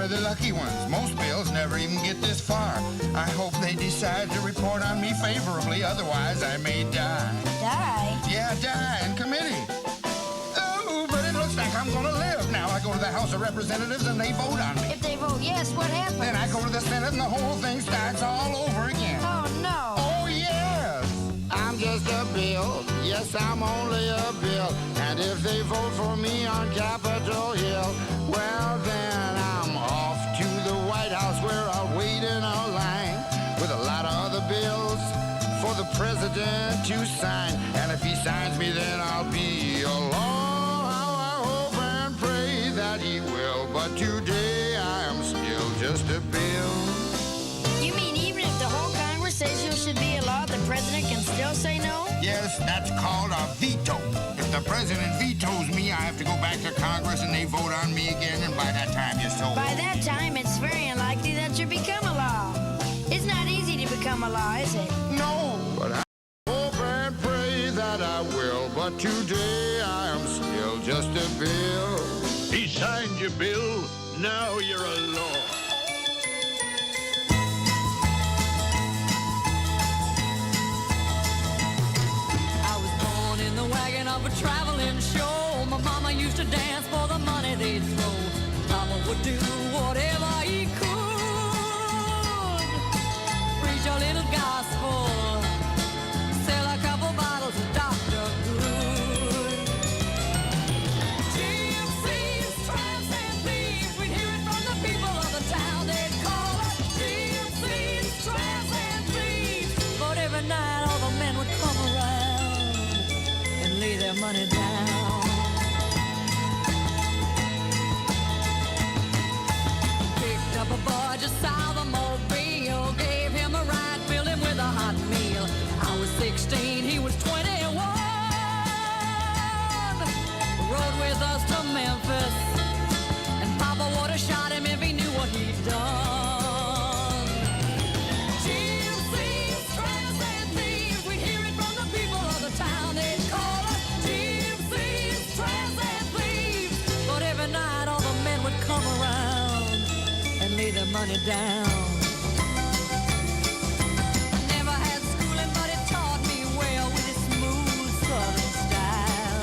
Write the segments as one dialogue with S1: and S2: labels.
S1: one of the lucky ones. Most bills never even get this far. I hope they decide to report on me favorably, otherwise I may die.
S2: Die?
S1: Yeah, die in committee. Oh, but it looks like I'm gonna live. Now I go to the House of Representatives and they vote on me.
S2: If they vote yes, what happens?
S1: Then I go to the Senate and the whole thing starts all over again.
S2: Oh, no.
S1: Oh, yes. I'm just a bill. Yes, I'm only a bill. And if they vote for me on Capitol Hill, well, then I'm off to the White House where I'll wait in a line with a lot of other bills for the president to sign. And if he signs me, then I'll be a law. How I hope and pray that he will. But today I am still just a bill.
S2: You mean even if the whole Congress says you should be a law, the president can still say no?
S1: Yes, that's called a veto. If the president vetoes me, I have to go back to Congress and they vote on me again, and by that time you're so...
S2: By that time, it's very unlikely that you become a law. It's not easy to become a law, is it?
S1: No, but I hope and pray that I will. But today I am still just a bill.
S3: He signed your bill, now you're a law.
S4: Wagon of a traveling show. My mama used to dance for the money they'd throw. Papa would do whatever he could. Preach a little gospel, sell a couple bottles of Dr. Good. GMC's tramps and thieves, we'd hear it from the people of the town. They'd call us GMC's tramps and thieves. But every night all the men would come around and lay their money down. Picked up a boy just south of Mobile, gave him a ride, filled him with a hot meal. I was 16, he was 21. Rode with us to Memphis, and Papa would have shot him if he knew what he'd done. GMC's tramps and thieves, we'd hear it from the people of the town. They'd call us GMC's tramps and thieves. But every night all the men would come around and lay their money down. Never had schooling, but it taught me well with its smooth southern style.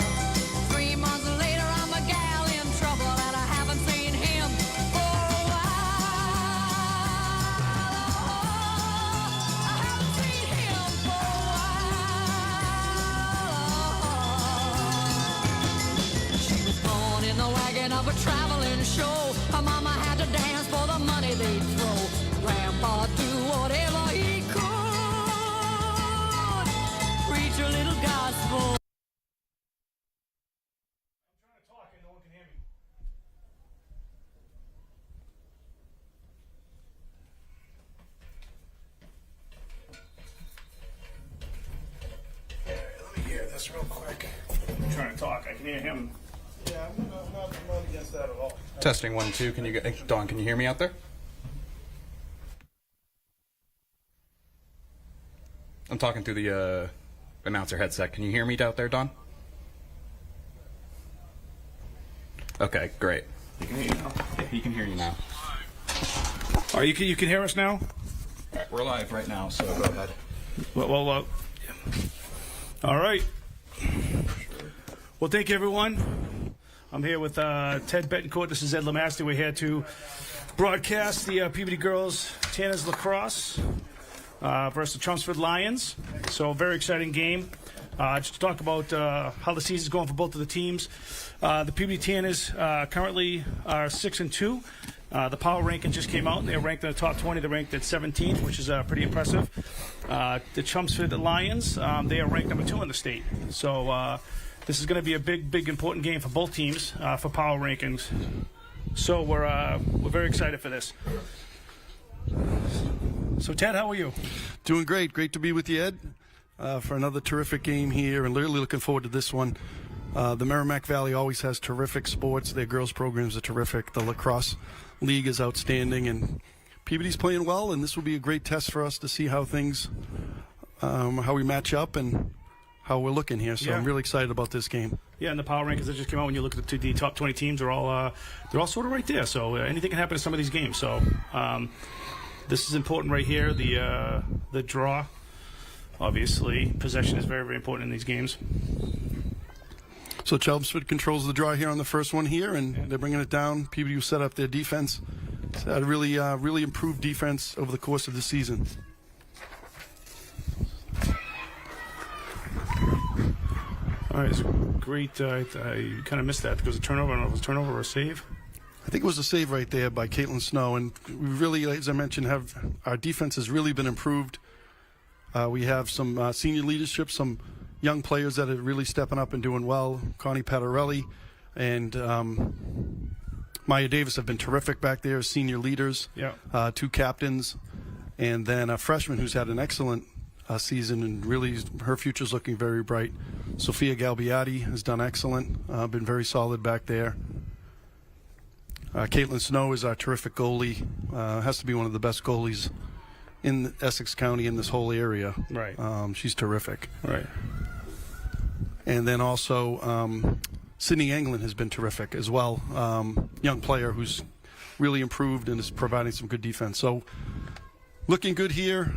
S4: 3 months later, I'm a gal in trouble, and I haven't seen him for a while. I haven't seen him for a while. She was born in the wagon of a traveling show. Her mama had to dance for the money they'd throw. Grandpa do whatever he could. Preach a little gospel.
S5: Let me hear this real quick. I'm trying to talk. I can hear him. Yeah, I'm not against that at all.
S6: Testing 1 2. Can you get Dawn? Can you hear me out there? I'm talking through the announcer headset. Can you hear me out there, Dawn? Okay, great.
S5: You can hear you now.
S6: Yeah, he can hear you now.
S5: Oh, you can hear us now?
S6: All right, we're live right now, so go ahead.
S5: Well. All right. Well, thank you, everyone. I'm here with Ted Betancourt. This is Ed Lamaster. We're here to broadcast the Peabody Girls Tanners Lacrosse versus the Chelmsford Lions. So, a very exciting game. Just to talk about how the season's going for both of the teams. The Peabody Tanners currently are 6-2. The power ranking just came out, and they're ranked in the top 20. They're ranked at 17th, which is pretty impressive. The Chelmsford Lions, they are ranked number 2 in the state. So this is going to be a big, important game for both teams for power rankings. So we're very excited for this. So Ted, how are you?
S7: Doing great. Great to be with you, Ed, for another terrific game here, and really looking forward to this one. The Merrimack Valley always has terrific sports. Their girls programs are terrific. The lacrosse league is outstanding, and Peabody's playing well, and this will be a great test for us to see how things, how we match up and how we're looking here. So
S5: Yeah.
S7: I'm really excited about this game.
S5: Yeah, and the power rankings that just came out, when you look at the top 20 teams, they're all sort of right there. So anything can happen in some of these games. So this is important right here. The draw, obviously, possession is very, very important in these games.
S7: So Chelmsford controls the draw here on the first one here, and they're bringing it down. PBU set up their defense. It's had a really improved defense over the course of the season.
S5: All right, it's great. I kind of missed that. There was a turnover. I don't know if it was a turnover or a save.
S7: I think it was a save right there by Caitlin Snow, and we really, as I mentioned, our defense has really been improved. We have some senior leadership, some young players that are really stepping up and doing well. Connie Patarelli and Maya Davis have been terrific back there as senior leaders.
S5: Yeah.
S7: 2 captains, and then a freshman who's had an excellent season, and really her future's looking very bright. Sophia Galbiati has done excellent, been very solid back there. Caitlin Snow is our terrific goalie, has to be one of the best goalies in Essex County, in this whole area.
S5: Right.
S7: She's terrific.
S5: Right.
S7: And then also Sydney Englund has been terrific as well. Young player who's really improved and is providing some good defense. So looking good here.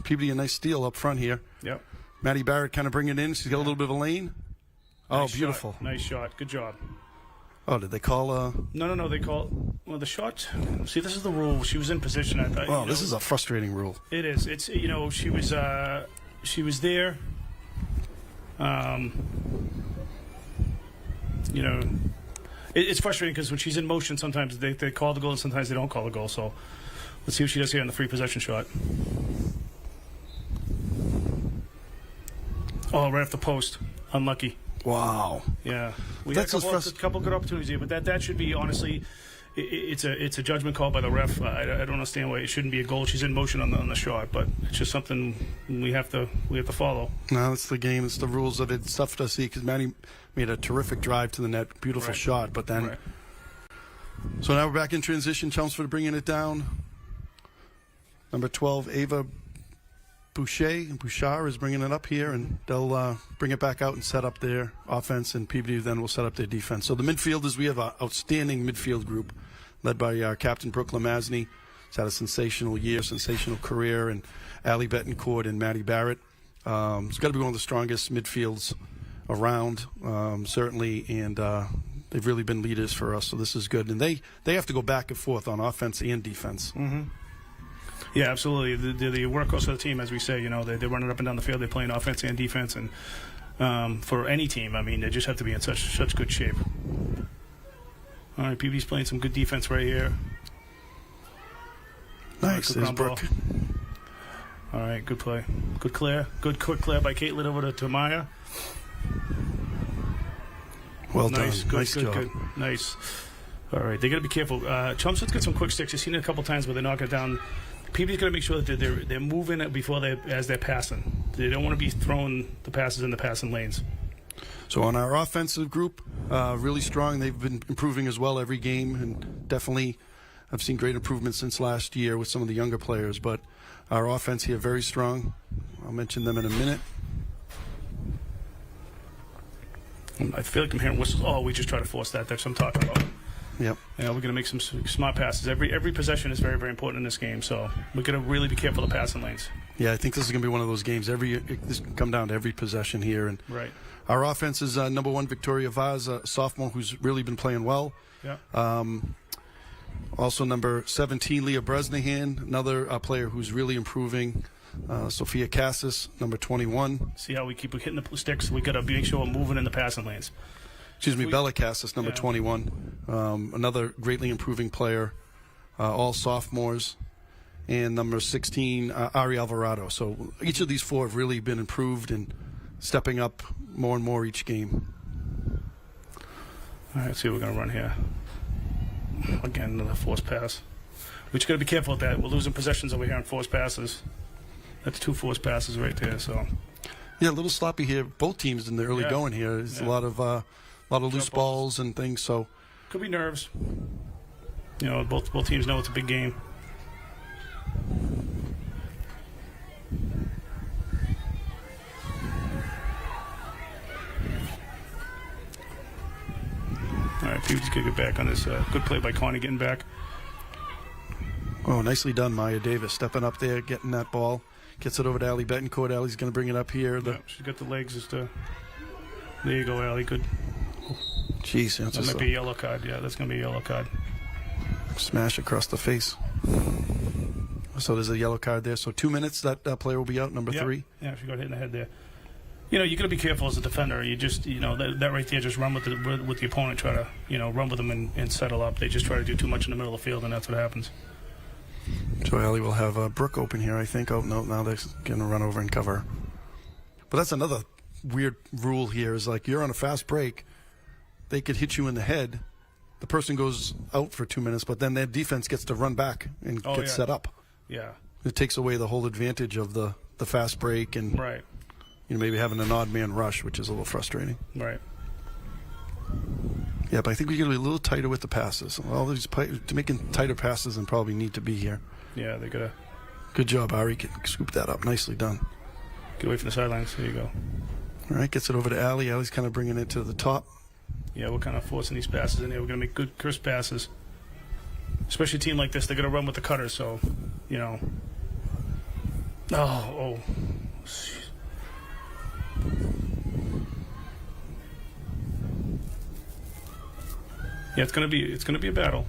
S7: PBD, a nice steal up front here.
S5: Yep.
S7: Maddie Barrett kind of bringing it in. She's got a little bit of a lane.
S5: Nice
S7: Beautiful.
S5: Shot. Nice shot. Good job.
S7: Oh, did they call?
S5: No. They call. Well, the shot. See, this is the rule. She was in position.
S7: This is a frustrating rule.
S5: It is. It's she was there. It's frustrating because when she's in motion, sometimes they call the goal and sometimes they don't call the goal. So let's see what she does here on the free possession shot. Oh, right off the post. Unlucky.
S7: Wow.
S5: Yeah. We had a couple good opportunities here, but that should be, honestly, it's a judgment call by the ref. I don't understand why it shouldn't be a goal. She's in motion on the shot, but it's just something we have to follow.
S7: No, it's the game. It's the rules of it. It's tough to see because Maddie made a terrific drive to the net. Beautiful shot, but then...
S5: Right.
S7: So now we're back in transition. Chelmsford bringing it down. Number 12, Ava Bouchard is bringing it up here, and they'll bring it back out and set up their offense, and PBD then will set up their defense. So the midfielders, we have an outstanding midfield group led by our captain, Brooke Lamazney. He's had a sensational year, sensational career, and Allie Betancourt and Maddie Barrett. It's got to be one of the strongest midfields around, certainly, and they've really been leaders for us, so this is good. And they have to go back and forth on offense and defense.
S5: Mm-hmm. Yeah, absolutely. They're the workhorse of the team, as we say. They're running up and down the field. They're playing offense and defense, and for any team, I mean, they just have to be in such good shape. All right, PBD's playing some good defense right here.
S7: Nice, there's Brooke.
S5: All right, good play. Good clear. Good quick clear by Caitlin over to Maya.
S7: Well
S5: nice,
S7: done.
S5: Good,
S7: nice
S5: good,
S7: job.
S5: Good. Nice. All right, they got to be careful. Chelmsford's got some quick sticks. You've seen it a couple times where they knock it down. PBD's got to make sure that they're moving it as they're passing. They don't want to be throwing the passes in the passing lanes.
S7: So on our offensive group, really strong. They've been improving as well every game, and definitely I've seen great improvements since last year with some of the younger players. But our offense here, very strong. I'll mention them in a minute.
S5: I feel like I'm hearing whistles. Oh, we just try to force that. That's what I'm talking about.
S7: Yep.
S5: Yeah, we're going to make some smart passes. Every possession is very, very important in this game, so we're going to really be careful of the passing lanes.
S7: Yeah, I think this is going to be one of those games. This can come down to every possession here. And
S5: right.
S7: Our offense is number 1, Victoria Vaz, a sophomore who's really been playing well.
S5: Yeah.
S7: Also number 17, Leah Bresnahan, another player who's really improving. Sophia Cassis, number 21.
S5: See how we keep hitting the sticks? We got to make sure we're moving in the passing lanes.
S7: Excuse me, Bella Cassis, number 21. Another greatly improving player, all sophomores. And number 16, Ari Alvarado. So each of these 4 have really been improved and stepping up more and more each game.
S5: All right, let's see what we're going to run here. Again, another forced pass. We just got to be careful with that. We're losing possessions over here on forced passes. That's 2 forced passes right there. So,
S7: yeah, a little sloppy here. Both teams in the early going here. There's a lot of loose balls and things. So
S5: could be nerves. Both teams know it's a big game. kick it back on this. Good play by Connie getting back.
S7: Oh, nicely done, Maya Davis. Stepping up there, getting that ball. Gets it over to Allie Betancourt. Allie's going to bring it up here.
S5: Yeah, she's got the legs. There you go, Allie. Good.
S7: Jeez.
S5: That might be a yellow card. Yeah, that's going to be a yellow card.
S7: Smash across the face. So there's a yellow card there. So 2 minutes, that player will be out, number 3.
S5: Yeah, she got hit in the head there. You got to be careful as a defender. You just, that right there, just run with the opponent, try to, run with them and settle up. They just try to do too much in the middle of the field, and that's what happens.
S7: So Allie will have Brooke open here, I think. Oh, no, now they're going to run over and cover. But that's another weird rule here is like you're on a fast break. They could hit you in the head. The person goes out for 2 minutes, but then their defense gets to run back and get set up.
S5: Yeah.
S7: It takes away the whole advantage of the fast break and
S5: right.
S7: Maybe having an odd man rush, which is a little frustrating.
S5: Right.
S7: Yeah, but I think we got to be a little tighter with the passes. All these making tighter passes and probably need to be here.
S5: Yeah, they gotta.
S7: Good job, Ari. Scoop that up. Nicely done.
S5: Get away from the sidelines. There you go.
S7: All right, gets it over to Allie. Allie's kind of bringing it to the top.
S5: Yeah, we're kind of forcing these passes in there. We're gonna make good, crisp passes. Especially a team like this, they're gonna run with the cutters. So, Oh. Yeah, it's gonna be a battle.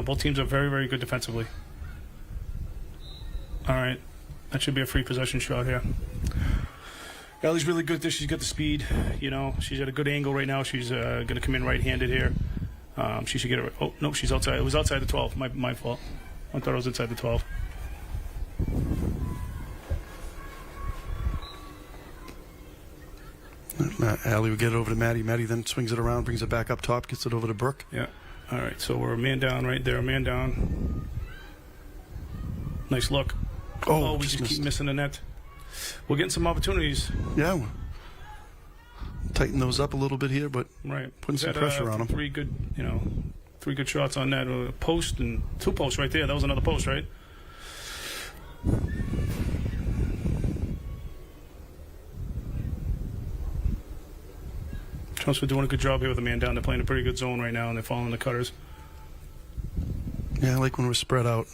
S5: Both teams are very, very good defensively. All right, that should be a free possession shot here. Allie's really good at this. She's got the speed. She's at a good angle right now. She's gonna come in right-handed here. She should get it. Oh no, she's outside. It was outside the 12. My fault. I thought it was inside the 12.
S7: Allie will get it over to Maddie. Maddie then swings it around, brings it back up top, gets it over to Brooke.
S5: Yeah. All right, so we're a man down right there, a man down. Nice look.
S7: Oh,
S5: we just keep missing the net. We're getting some opportunities.
S7: Yeah. Tighten those up a little bit here, but putting some pressure on them.
S5: Three good shots on that. A post and 2 posts right there. That was another post, right? Chelmsford doing a good job here with the man down. They're playing a pretty good zone right now, and they're following the cutters.
S7: Yeah, I like when we're spread out.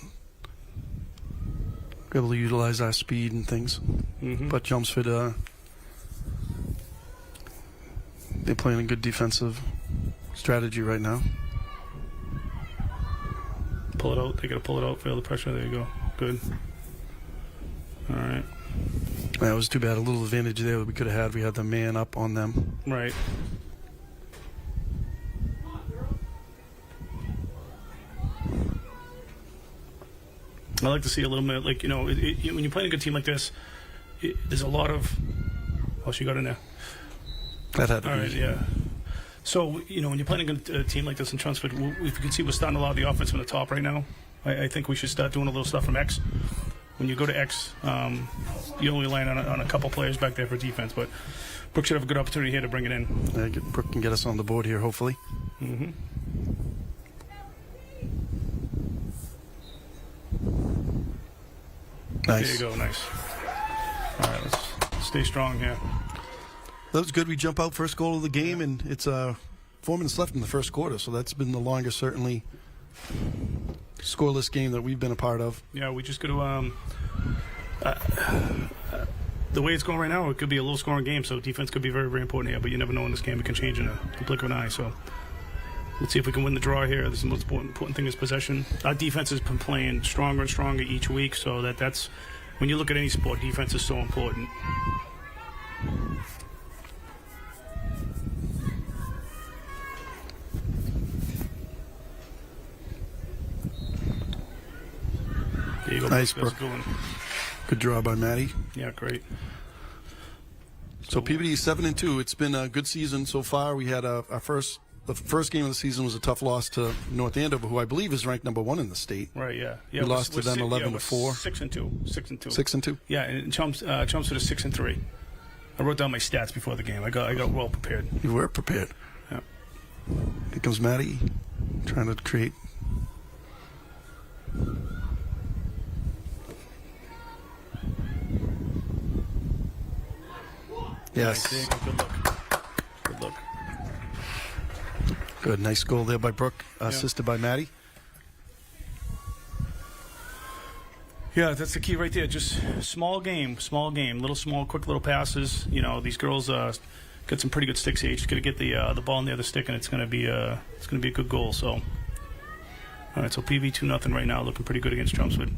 S7: We're able to utilize our speed and things.
S5: Mm-hmm.
S7: But Chelmsford, they're playing a good defensive strategy right now.
S5: Pull it out. They got to pull it out. Feel the pressure. There you go. Good. All right.
S7: That was too bad. A little advantage there that we could have had. We had the man up on them.
S5: Right. I like to see a little bit, when you're playing a good team like this, there's a lot of... Oh, she got in there.
S7: That had to be.
S5: All right, yeah. So, when you're playing a good team like this in Chelmsford, if you can see we're starting a lot of the offense from the top right now. I think we should start doing a little stuff from X. When you go to X, you only land on a couple players back there for defense, but Brooke should have a good opportunity here to bring it in.
S7: Brooke can get us on the board here, hopefully.
S5: Mm-hmm.
S7: Nice.
S5: There you go, nice. All right, let's stay strong here.
S7: That was good. We jump out first goal of the game, and it's 4 minutes left in the first quarter, so that's been the longest, certainly, scoreless game that we've been a part of.
S5: Yeah, we just got to... the way it's going right now, it could be a low-scoring game, so defense could be very, very important here, but you never know in this game. It can change in a blink of an eye, so... Let's see if we can win the draw here. This is the most important thing is possession. Our defense has been playing stronger and stronger each week, so that's when you look at any sport, defense is so important. There you go.
S7: Nice, Brooke. Good draw by Maddie.
S5: Yeah, great.
S7: So PVD 7-2. It's been a good season so far. We had the first game of the season was a tough loss to North Andover, who I believe is ranked number 1 in the state.
S5: Right, yeah.
S7: We lost to them 11-4.
S5: 6-2. 6-2.
S7: 6-2.
S5: Yeah, and Chelmsford is 6-3. I wrote down my stats before the game. I got well prepared.
S7: You were prepared.
S5: Yeah.
S7: Here comes Maddie, trying to create. Yes.
S5: Nice. Good look. Good look.
S7: Good, nice goal there by Brooke, assisted by Maddie.
S5: Yeah, that's the key right there. Just small game, quick little passes. You know, these girls got some pretty good sticks here. You just got to get the ball near the stick, and it's going to be a good goal. So, all right, so PV 2-0 right now, looking pretty good against Chelmsford.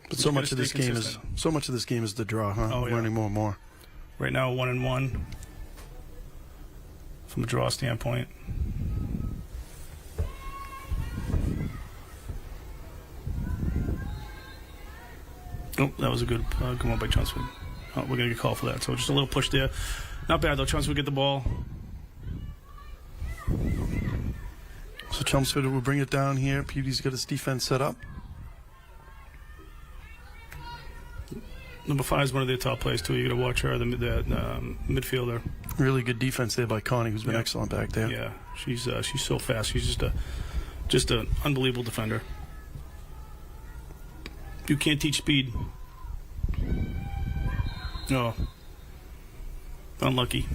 S7: But so much of this game is the draw, huh?
S5: Oh, yeah.
S7: Learning more and more.
S5: Right now, 1-1 from a draw standpoint. Oh, that was a good one by Chelmsford. Oh, we're going to get called for that. So just a little push there. Not bad, though. Chelmsford get the ball.
S7: So Chelmsford will bring it down here. PV's got his defense set up.
S5: Number 5 is one of their top players, too. You got to watch her, the midfielder.
S7: Really good defense there by Connie, who's been excellent back there.
S5: Yeah, she's so fast. She's just an unbelievable defender. You can't teach speed. No. Unlucky.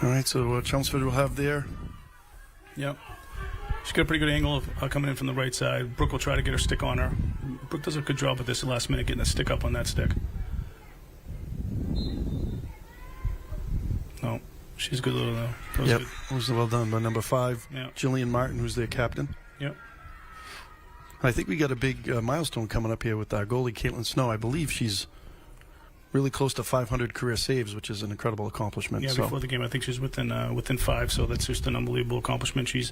S7: All right, so Chelmsford will have there.
S5: Yep. She's got a pretty good angle of coming in from the right side. Brooke will try to get her stick on her. Brooke does a good job at this last minute, getting the stick up on that stick. No, she's good little though.
S7: That was well done by number 5,
S5: Yep.
S7: Jillian Martin, who's their captain.
S5: Yep.
S7: I think we got a big milestone coming up here with our goalie, Caitlin Snow. I believe she's really close to 500 career saves, which is an incredible accomplishment.
S5: Yeah, before the game, I think she's within 5, so that's just an unbelievable accomplishment. She's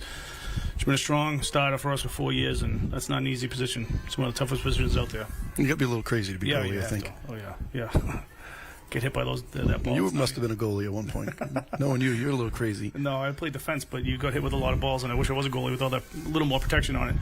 S5: been a strong starter for us for 4 years, and that's not an easy position. It's one of the toughest positions out there.
S7: You got to be a little crazy to be goalie, I think.
S5: Oh, yeah. Get hit by that ball.
S7: You must have been a goalie at one point. Knowing you're a little crazy.
S5: No, I played defense, but you got hit with a lot of balls, and I wish I was a goalie with all that little more protection on it.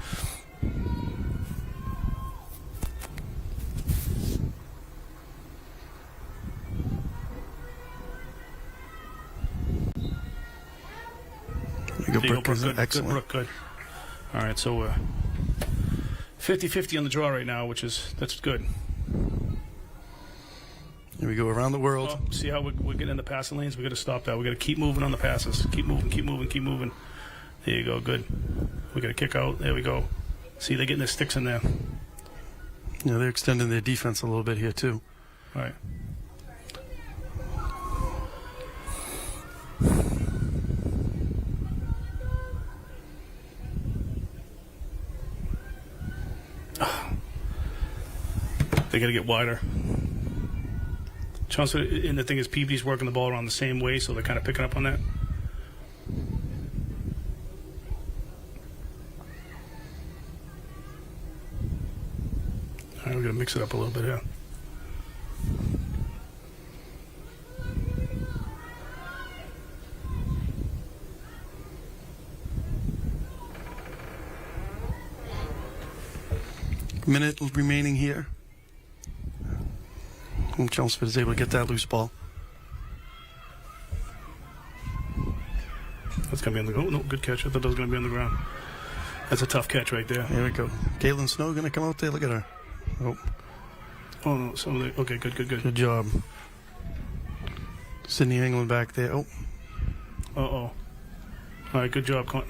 S7: Brooke, excellent.
S5: Brooke, good. All right, so we're 50-50 on the draw right now, that's good.
S7: Here we go around the world.
S5: Oh, see how we're getting in the passing lanes? We got to stop that. We got to keep moving on the passes. Keep moving. There you go. Good. We got to kick out. There we go. See, they're getting their sticks in there.
S7: Yeah, they're extending their defense a little bit here too.
S5: All right. They got to get wider. Chelmsford, and the thing is, PV's working the ball around the same way, so they're kind of picking up on that. All right, we're going to mix it up a little bit here.
S7: Minute remaining here. And Chelmsford is able to get that loose ball.
S5: That's going to be on the ground. Oh, no, good catch. I thought that was going to be on the ground. That's a tough catch right there.
S7: Here we go. Caitlin Snow going to come out there. Look at her.
S5: Oh no, okay, good.
S7: Good job. Sydney England back there. Oh.
S5: All right, good job, Clint.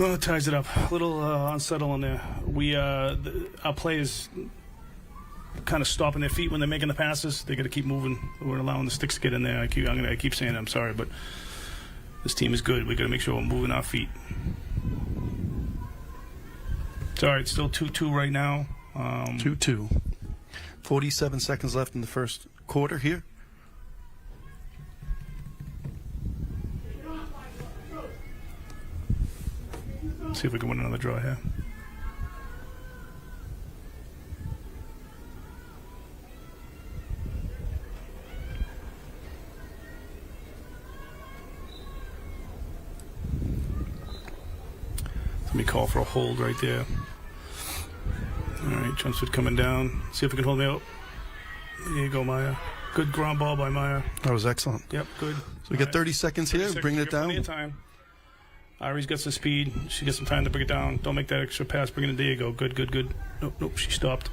S5: Oh, it ties it up. A little unsettling there. Our players kind of stopping their feet when they're making the passes. They got to keep moving. We're allowing the sticks to get in there. I keep saying it, I'm sorry, but this team is good. We got to make sure we're moving our feet. It's all right. Still 2-2 right now.
S7: 2-2. 47 seconds left in the first quarter here.
S5: See if we can win another draw here. Let me call for a hold right there. All right, Chelmsford coming down. See if we can hold me out. There you go, Maya. Good ground ball by Maya.
S7: That was excellent.
S5: Yep, good.
S7: So we got 30 seconds here. Bringing it down.
S5: Plenty of time. Irie's got some speed. She gets some time to bring it down. Don't make that extra pass. Bring it in. There you go. Good. Nope, she stopped.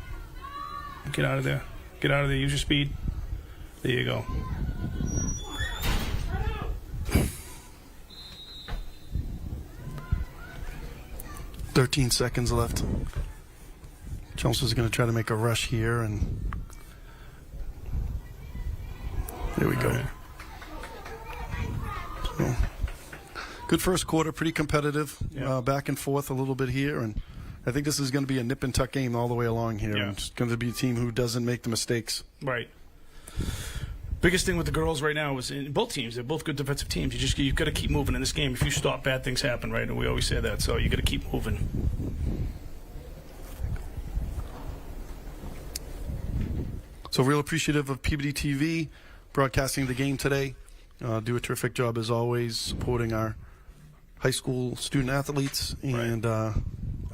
S5: Get out of there. Get out of there. Use your speed. There you go.
S7: "13 seconds left. Chelmsford's going to try to make a rush here, and there we go.
S5: Right.
S7: So, good first quarter, pretty competitive,
S5: Yeah.
S7: back and forth a little bit here, and I think this is going to be a nip and tuck game all the way along here.
S5: Yeah.
S7: It's going to be a team who doesn't make the mistakes.
S5: Right. Biggest thing with the girls right now is in both teams. They're both good defensive teams. You've got to keep moving in this game. If you stop, bad things happen, right? And we always say that. So you got to keep moving.
S7: So real appreciative of PBD TV broadcasting the game today. Do a terrific job as always supporting our high school student athletes, and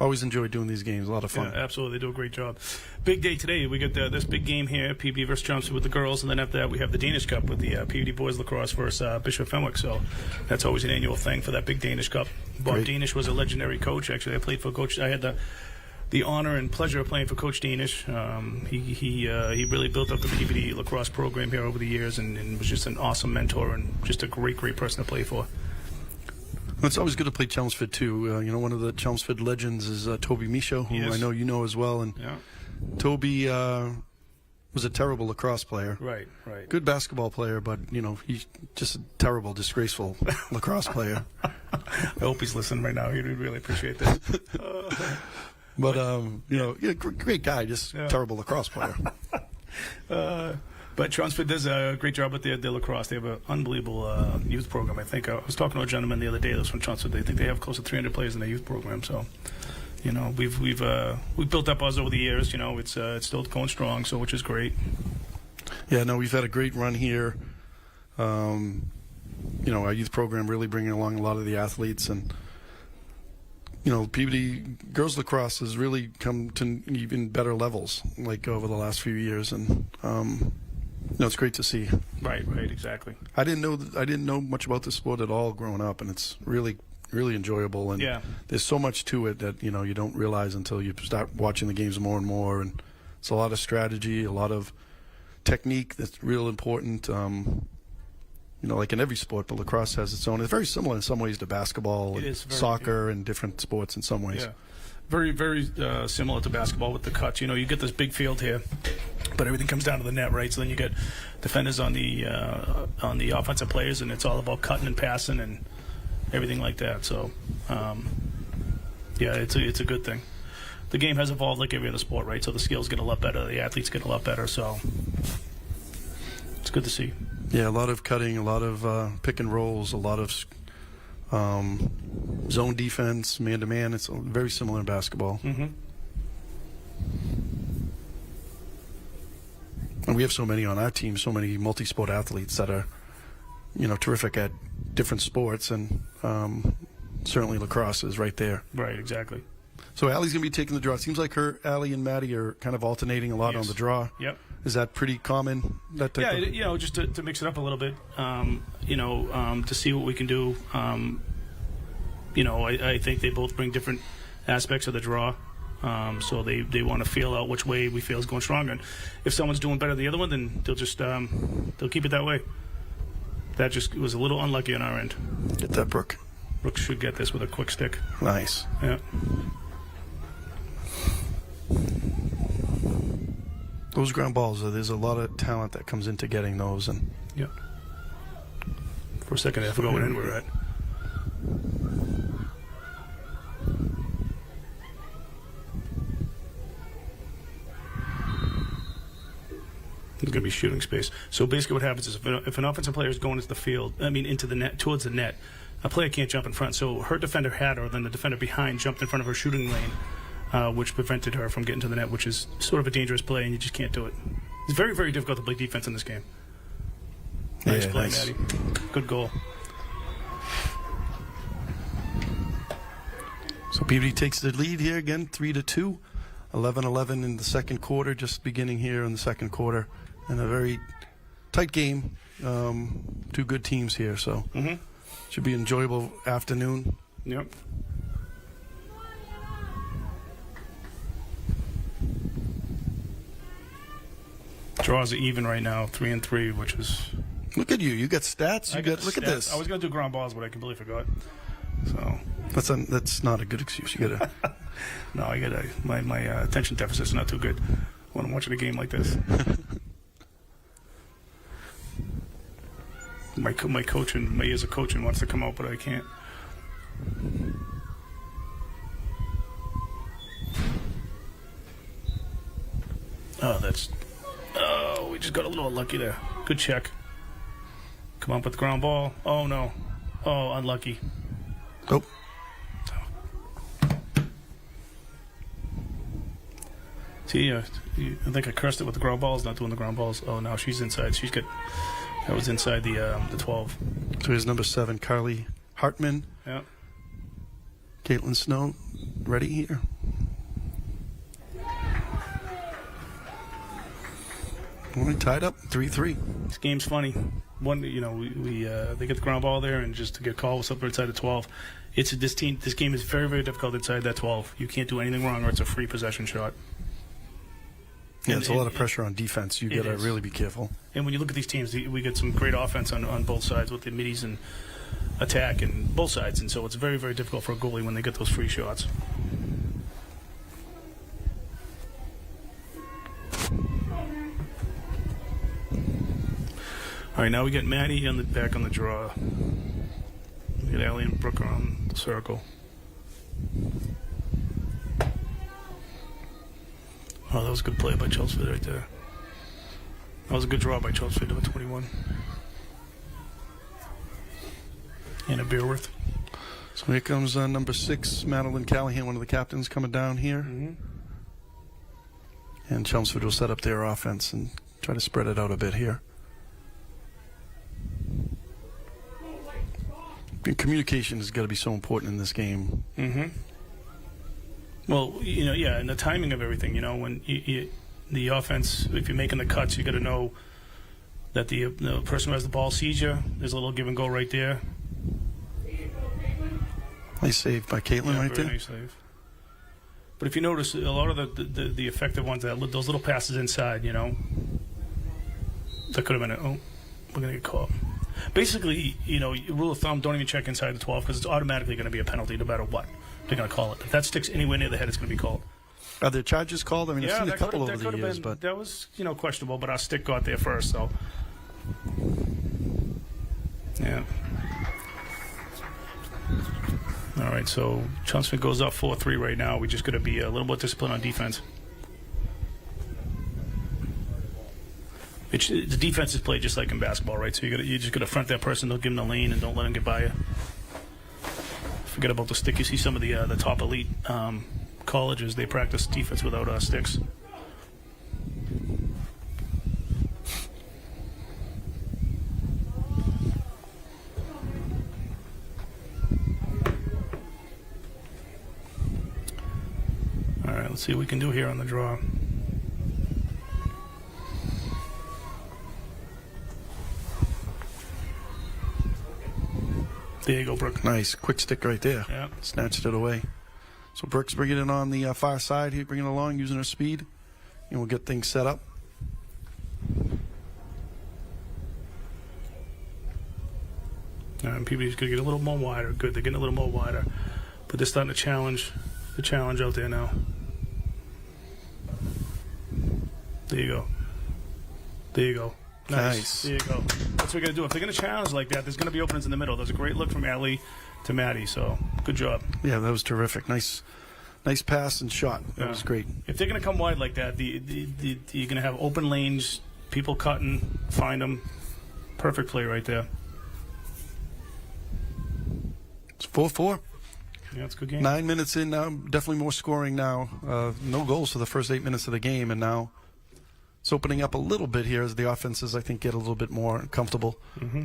S7: always enjoy doing these games. A lot of fun.
S5: Yeah, absolutely. They do a great job. Big day today. We got this big game here, PBD versus Chelmsford with the girls, and then after that we have the Danish Cup with the PBD boys lacrosse versus Bishop Fenwick. So that's always an annual thing for that big Danish Cup. Bob
S7: Great.
S5: Danish was a legendary coach. Actually, I played for Coach. I had the honor and pleasure of playing for Coach Danish. He really built up the PBD lacrosse program here over the years, and was just an awesome mentor and just a great person to play for.
S7: It's always good to play Chelmsford too. One of the Chelmsford legends is Toby Michaud, who
S5: Yes.
S7: I know you know as well. And
S5: Yeah.
S7: Toby was a terrible lacrosse player.
S5: Right.
S7: Good basketball player, but he's just a terrible, disgraceful lacrosse player.
S5: I hope he's listening right now. He'd really appreciate this.
S7: But great guy, just terrible lacrosse player.
S5: But Chelmsford does a great job with their lacrosse. They have an unbelievable youth program. I think I was talking to a gentleman the other day that was from Chelmsford. They think they have close to 300 players in their youth program. So, we've built up ours over the years. It's still going strong, so which is great.
S7: Yeah, no, we've had a great run here. Our youth program really bringing along a lot of the athletes, and PBD girls lacrosse has really come to even better levels, like over the last few years, and it's great to see.
S5: Right, exactly.
S7: I didn't know much about the sport at all growing up, and it's really enjoyable. And there's so much to it that you don't realize until you start watching the games more and more. And it's a lot of strategy, a lot of technique that's real important. Like in every sport, but lacrosse has its own. It's very similar in some ways to basketball, and soccer, and different sports in some ways.
S5: Yeah, very, very similar to basketball with the cuts. You get this big field here, but everything comes down to the net, right? So then you get defenders on the offensive players, and it's all about cutting and passing and everything like that. So, it's a good thing. The game has evolved like every other sport, right? So the skills get a lot better, the athletes get a lot better. So it's good to see.
S7: Yeah, a lot of cutting, a lot of pick and rolls, a lot of zone defense, man-to-man. It's very similar in basketball.
S5: Mm-hmm.
S7: And we have so many on our team, so many multi-sport athletes that are, terrific at different sports, and certainly lacrosse is right there.
S5: Right, exactly.
S7: So Allie's going to be taking the draw. It seems like Allie and Maddie are kind of alternating a lot on the draw.
S5: Yep.
S7: Is that pretty common? That type of...
S5: just to mix it up a little bit, to see what we can do. I think they both bring different aspects of the draw. So they want to feel out which way we feel is going stronger. And if someone's doing better than the other one, then they'll just they'll keep it that way. That just was a little unlucky on our end.
S7: Get that, Brooke.
S5: Brooks should get this with a quick stick.
S7: Nice.
S5: Yeah.
S7: Those ground balls, there's a lot of talent that comes into getting those. And
S5: yeah. For a second, I forgot what end we're at. It's going to be shooting space. So basically what happens is if an offensive player is going into the field, into the net, towards the net, a player can't jump in front. So her defender had her, then the defender behind jumped in front of her shooting lane, which prevented her from getting to the net, which is sort of a dangerous play, and you just can't do it. It's very, very difficult to play defense in this game. Nice play,
S7: nice.
S5: Maddie. Good goal.
S7: So PVD takes the lead here again, 3-2. 11-11 in the second quarter, just beginning here in the second quarter. And a very tight game. Two good teams here, so should be an enjoyable afternoon.
S5: Yep. Draws are even right now, 3-3, which is.
S7: Look at you. You got stats. Look at this.
S5: I was going to do ground balls, but I completely forgot. So
S7: that's not a good excuse. You gotta.
S5: No, I gotta. My attention deficit's not too good when I'm watching a game like this. my years of coaching wants to come out, but I can't. Oh, we just got a little unlucky there. Good check. Come up with the ground ball. Oh no. Oh, unlucky.
S7: Oh.
S5: See, I think I cursed it with the ground balls, not doing the ground balls. Oh, now she's inside. That was inside the 12.
S7: So here's number 7, Carly Hartman.
S5: Yeah.
S7: Caitlin Snow, ready here. We're tied up, 3-3.
S5: This game's funny. They get the ground ball there, and just to get called with something inside the 12. This game is very, very difficult inside that 12. You can't do anything wrong, or it's a free possession shot.
S7: Yeah, it's a lot of pressure on defense. You got to really be careful.
S5: And when you look at these teams, we get some great offense on both sides with the middies and attack and both sides, and so it's very, very difficult for a goalie when they get those free shots. All right, now we get Maddie back on the draw. We get Allie and Brooker on the circle. Oh, that was a good play by Chelmsford right there. That was a good draw by Chelmsford, number 21. Anna Beerworth.
S7: So here comes number 6, Madeline Callahan, one of the captains, coming down here.
S5: Mm-hmm.
S7: And Chelmsford will set up their offense and try to spread it out a bit here. Communication has got to be so important in this game.
S5: Mm-hmm. Well, and the timing of everything. When the offense, if you're making the cuts, you got to know that the person who has the ball sees you. There's a little give and go right there.
S7: Nice save by Caitlin right there.
S5: Nice save. But if you notice, a lot of the effective ones, those little passes inside, that could have been we're going to get caught. Basically, rule of thumb, don't even check inside the 12 because it's automatically going to be a penalty no matter what. They're going to call it. If that sticks anywhere near the head, it's going to be called.
S7: Are there charges called? I mean,
S5: yeah,
S7: I've seen a couple over the years, but
S5: that was questionable. But our stick got there first, so yeah. All right, so Chelmsford goes up 4-3 right now. We just got to be a little more disciplined on defense. The defense is played just like in basketball, right? So you just got to front that person, don't give them the lane, and don't let them get by you. Forget about the stick. You see some of the top elite colleges, they practice defense without sticks. All right, let's see what we can do here on the draw. There you go, Brooke.
S7: Nice. Quick stick right there.
S5: Yeah.
S7: Snatched it away. So Brooke's bringing it on the far side here, bringing it along, using her speed. And we'll get things set up.
S5: And PV's going to get a little more wider. Good. They're getting a little more wider. But they're starting to challenge out there now. There you go. There you go. Nice. There you go. That's what we're going to do. If they're going to challenge like that, there's going to be openings in the middle. There's a great look from Allie to Maddie, so good job.
S7: Yeah, that was terrific. Nice pass and shot. That was great.
S5: If they're going to come wide like that, you're going to have open lanes, people cutting, find them. Perfect play right there.
S7: It's 4-4.
S5: Yeah, it's a good game.
S7: 9 minutes in now. Definitely more scoring now. No goals for the first 8 minutes of the game, and now it's opening up a little bit here as the offenses, I think, get a little bit more comfortable.
S5: Mm-hmm.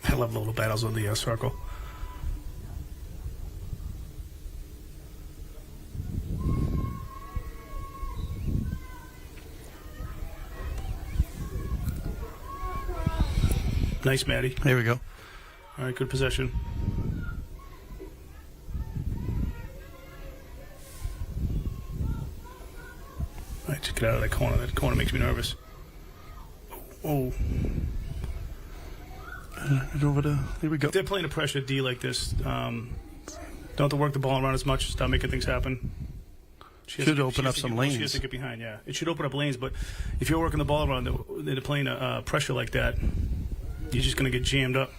S5: I love the little battles on the circle. Nice, Maddie.
S7: Here we go.
S5: All right, good possession. Just get out of that corner. That corner makes me nervous. Oh.
S7: Right over there. Here we go.
S5: If they're playing a pressure D like this, don't have to work the ball around as much. Start making things happen.
S7: Should open up some lanes.
S5: She has to get behind, yeah. It should open up lanes, but if you're working the ball around, they're playing a pressure like that, you're just going to get jammed up.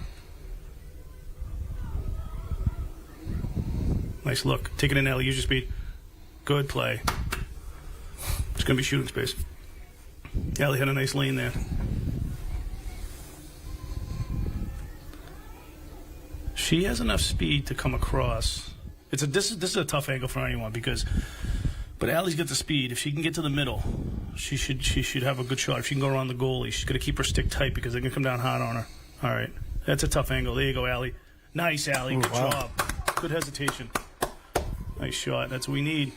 S5: Nice look. Take it in, Ellie. Use your speed. Good play. It's going to be shooting space. Ellie had a nice lane there. She has enough speed to come across. This is a tough angle for anyone but Allie's got the speed. If she can get to the middle, she should have a good shot. If she can go around the goalie, she's got to keep her stick tight because they're going to come down hard on her. All right. That's a tough angle. There you go, Allie. Nice, Allie. Good job. Good hesitation. Nice shot. That's what we need.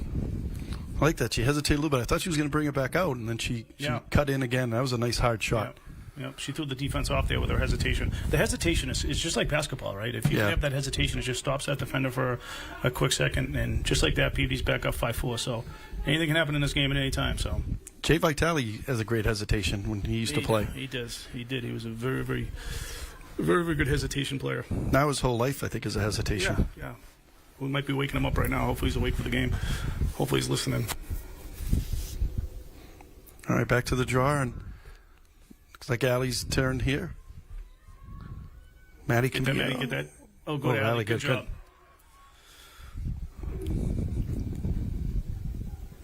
S7: I like that. She hesitated a little bit. I thought she was going to bring it back out, and then she cut in again. That was a nice hard shot.
S5: Yep. She threw the defense off there with her hesitation. The hesitation is just like basketball, right? If you have that hesitation, it just stops that defender for a quick second. And just like that, PVD's back up 5-4. So anything can happen in this game at any time. So
S7: Jay Vitale has a great hesitation when he used to play.
S5: He does. He did. He was a very, very, very, very good hesitation player.
S7: Now his whole life, I think, is a hesitation.
S5: Yeah. We might be waking him up right now. Hopefully he's awake for the game. Hopefully he's listening.
S7: All right, back to the draw, and looks like Allie's turn here. Maddie can
S5: get that. Oh, good, Allie. Good job.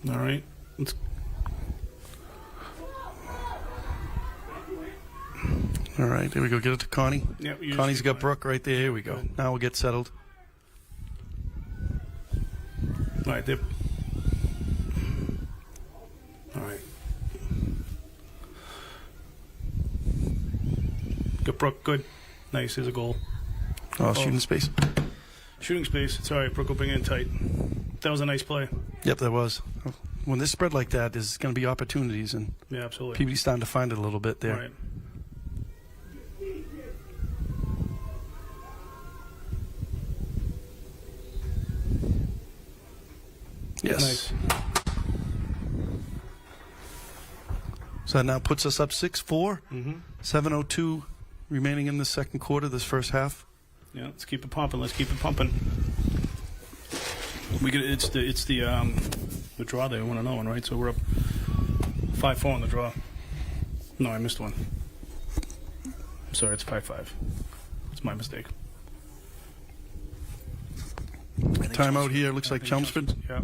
S5: All right.
S7: All right, there we go. Get it to Connie.
S5: Yep,
S7: Connie's got Brooke right there. Here we go.
S5: Good.
S7: Now we'll get settled.
S5: All right, there. All right. Good, Brooke. Good. Nice. Here's a goal.
S7: Oh, shooting space.
S5: Shooting space. It's all right. Brooke will bring it in tight. That was a nice play.
S7: Yep, that was. When this spread like that, there's going to be opportunities, and
S5: yeah, absolutely.
S7: PVD's starting to find it a little bit there.
S5: All right.
S7: Yes.
S5: Nice.
S7: So that now puts us up 6-4. 7:02 remaining in the second quarter, this first half.
S5: Yeah, let's keep it pumping. Let's keep it pumping. It's the draw there. We want to know one, right? So we're up 5-4 on the draw. No, I missed one. I'm sorry, it's 5-5. It's my mistake.
S7: Timeout here. Looks like Chelmsford.
S5: Yeah.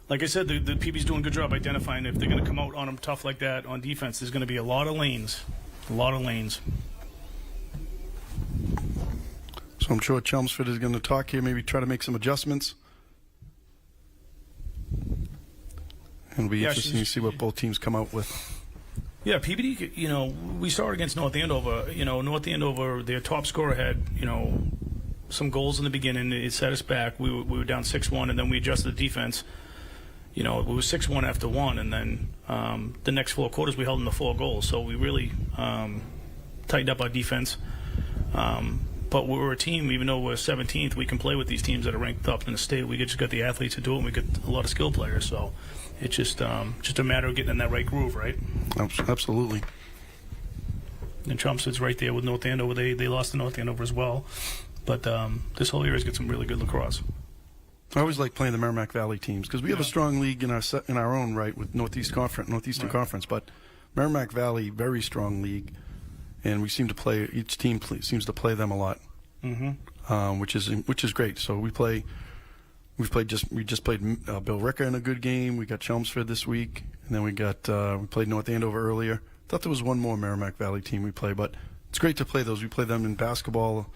S5: Like I said, the PB's doing a good job identifying if they're going to come out on them tough like that on defense. There's going to be a lot of lanes. A lot of lanes.
S7: So I'm sure Chelmsford is going to talk here, maybe try to make some adjustments. And it'll be interesting to see what both teams come out with.
S5: Yeah, PBD, we saw it against North Andover. North Andover, their top scorer had, some goals in the beginning. It set us back. We were down 6-1, and then we adjusted the defense. We were 6-1 after one, and then the next 4 quarters we held them to 4 goals. So we really tightened up our defense. But we're a team, even though we're 17th, we can play with these teams that are ranked up in the state. We just got the athletes to do it, and we got a lot of skill players. So it's just a matter of getting in that right groove, right?
S7: Absolutely.
S5: And Chelmsford's right there with North Andover. They lost to North Andover as well. But this whole area's got some really good lacrosse.
S7: I always like playing the Merrimack Valley teams because we have a strong league in our own right with Northeastern Conference, but Merrimack Valley, very strong league, and we seem to play. Each team seems to play them a lot, which is great. So we just played Bill Ricker in a good game. We got Chelmsford this week, and then we played North Andover earlier. Thought there was one more Merrimack Valley team we play, but it's great to play those. We play them in basketball,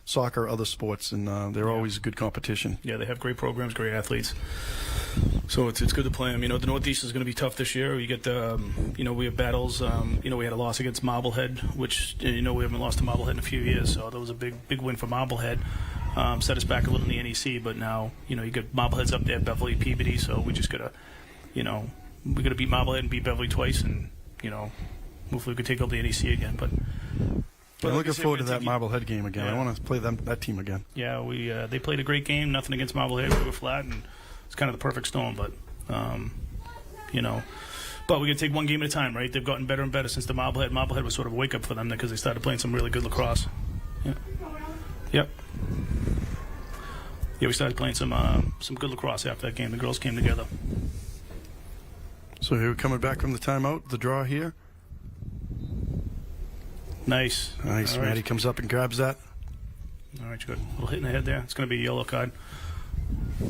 S7: soccer, other sports, and they're always good competition.
S5: Yeah, they have great programs, great athletes. So it's good to play them. The Northeast is going to be tough this year. You get we have battles. We had a loss against Marblehead, which we haven't lost to Marblehead in a few years. So that was a big win for Marblehead. Set us back a little in the NEC, but now you get Marblehead's up there, Beverly, Peabody. So we just gotta, we gotta beat Marblehead and beat Beverly twice, and hopefully we can take over the NEC again. But
S7: I'm looking forward to that Marblehead game again. Yeah. I want to play that team again.
S5: Yeah, they played a great game. Nothing against Marblehead. We were flat, and it's kind of the perfect storm. But you know. But we're going to take one game at a time, right? They've gotten better and better since the Marblehead. Marblehead was sort of a wake-up for them because they started playing some really good lacrosse. Yeah. Yep. Yeah, we started playing some good lacrosse after that game. The girls came together.
S7: So here we're coming back from the timeout, the draw here.
S5: Nice.
S7: Nice.
S5: All right.
S7: Maddie comes up and grabs that.
S5: All right, good. A little hit in the head there. It's going to be a yellow card.
S7: I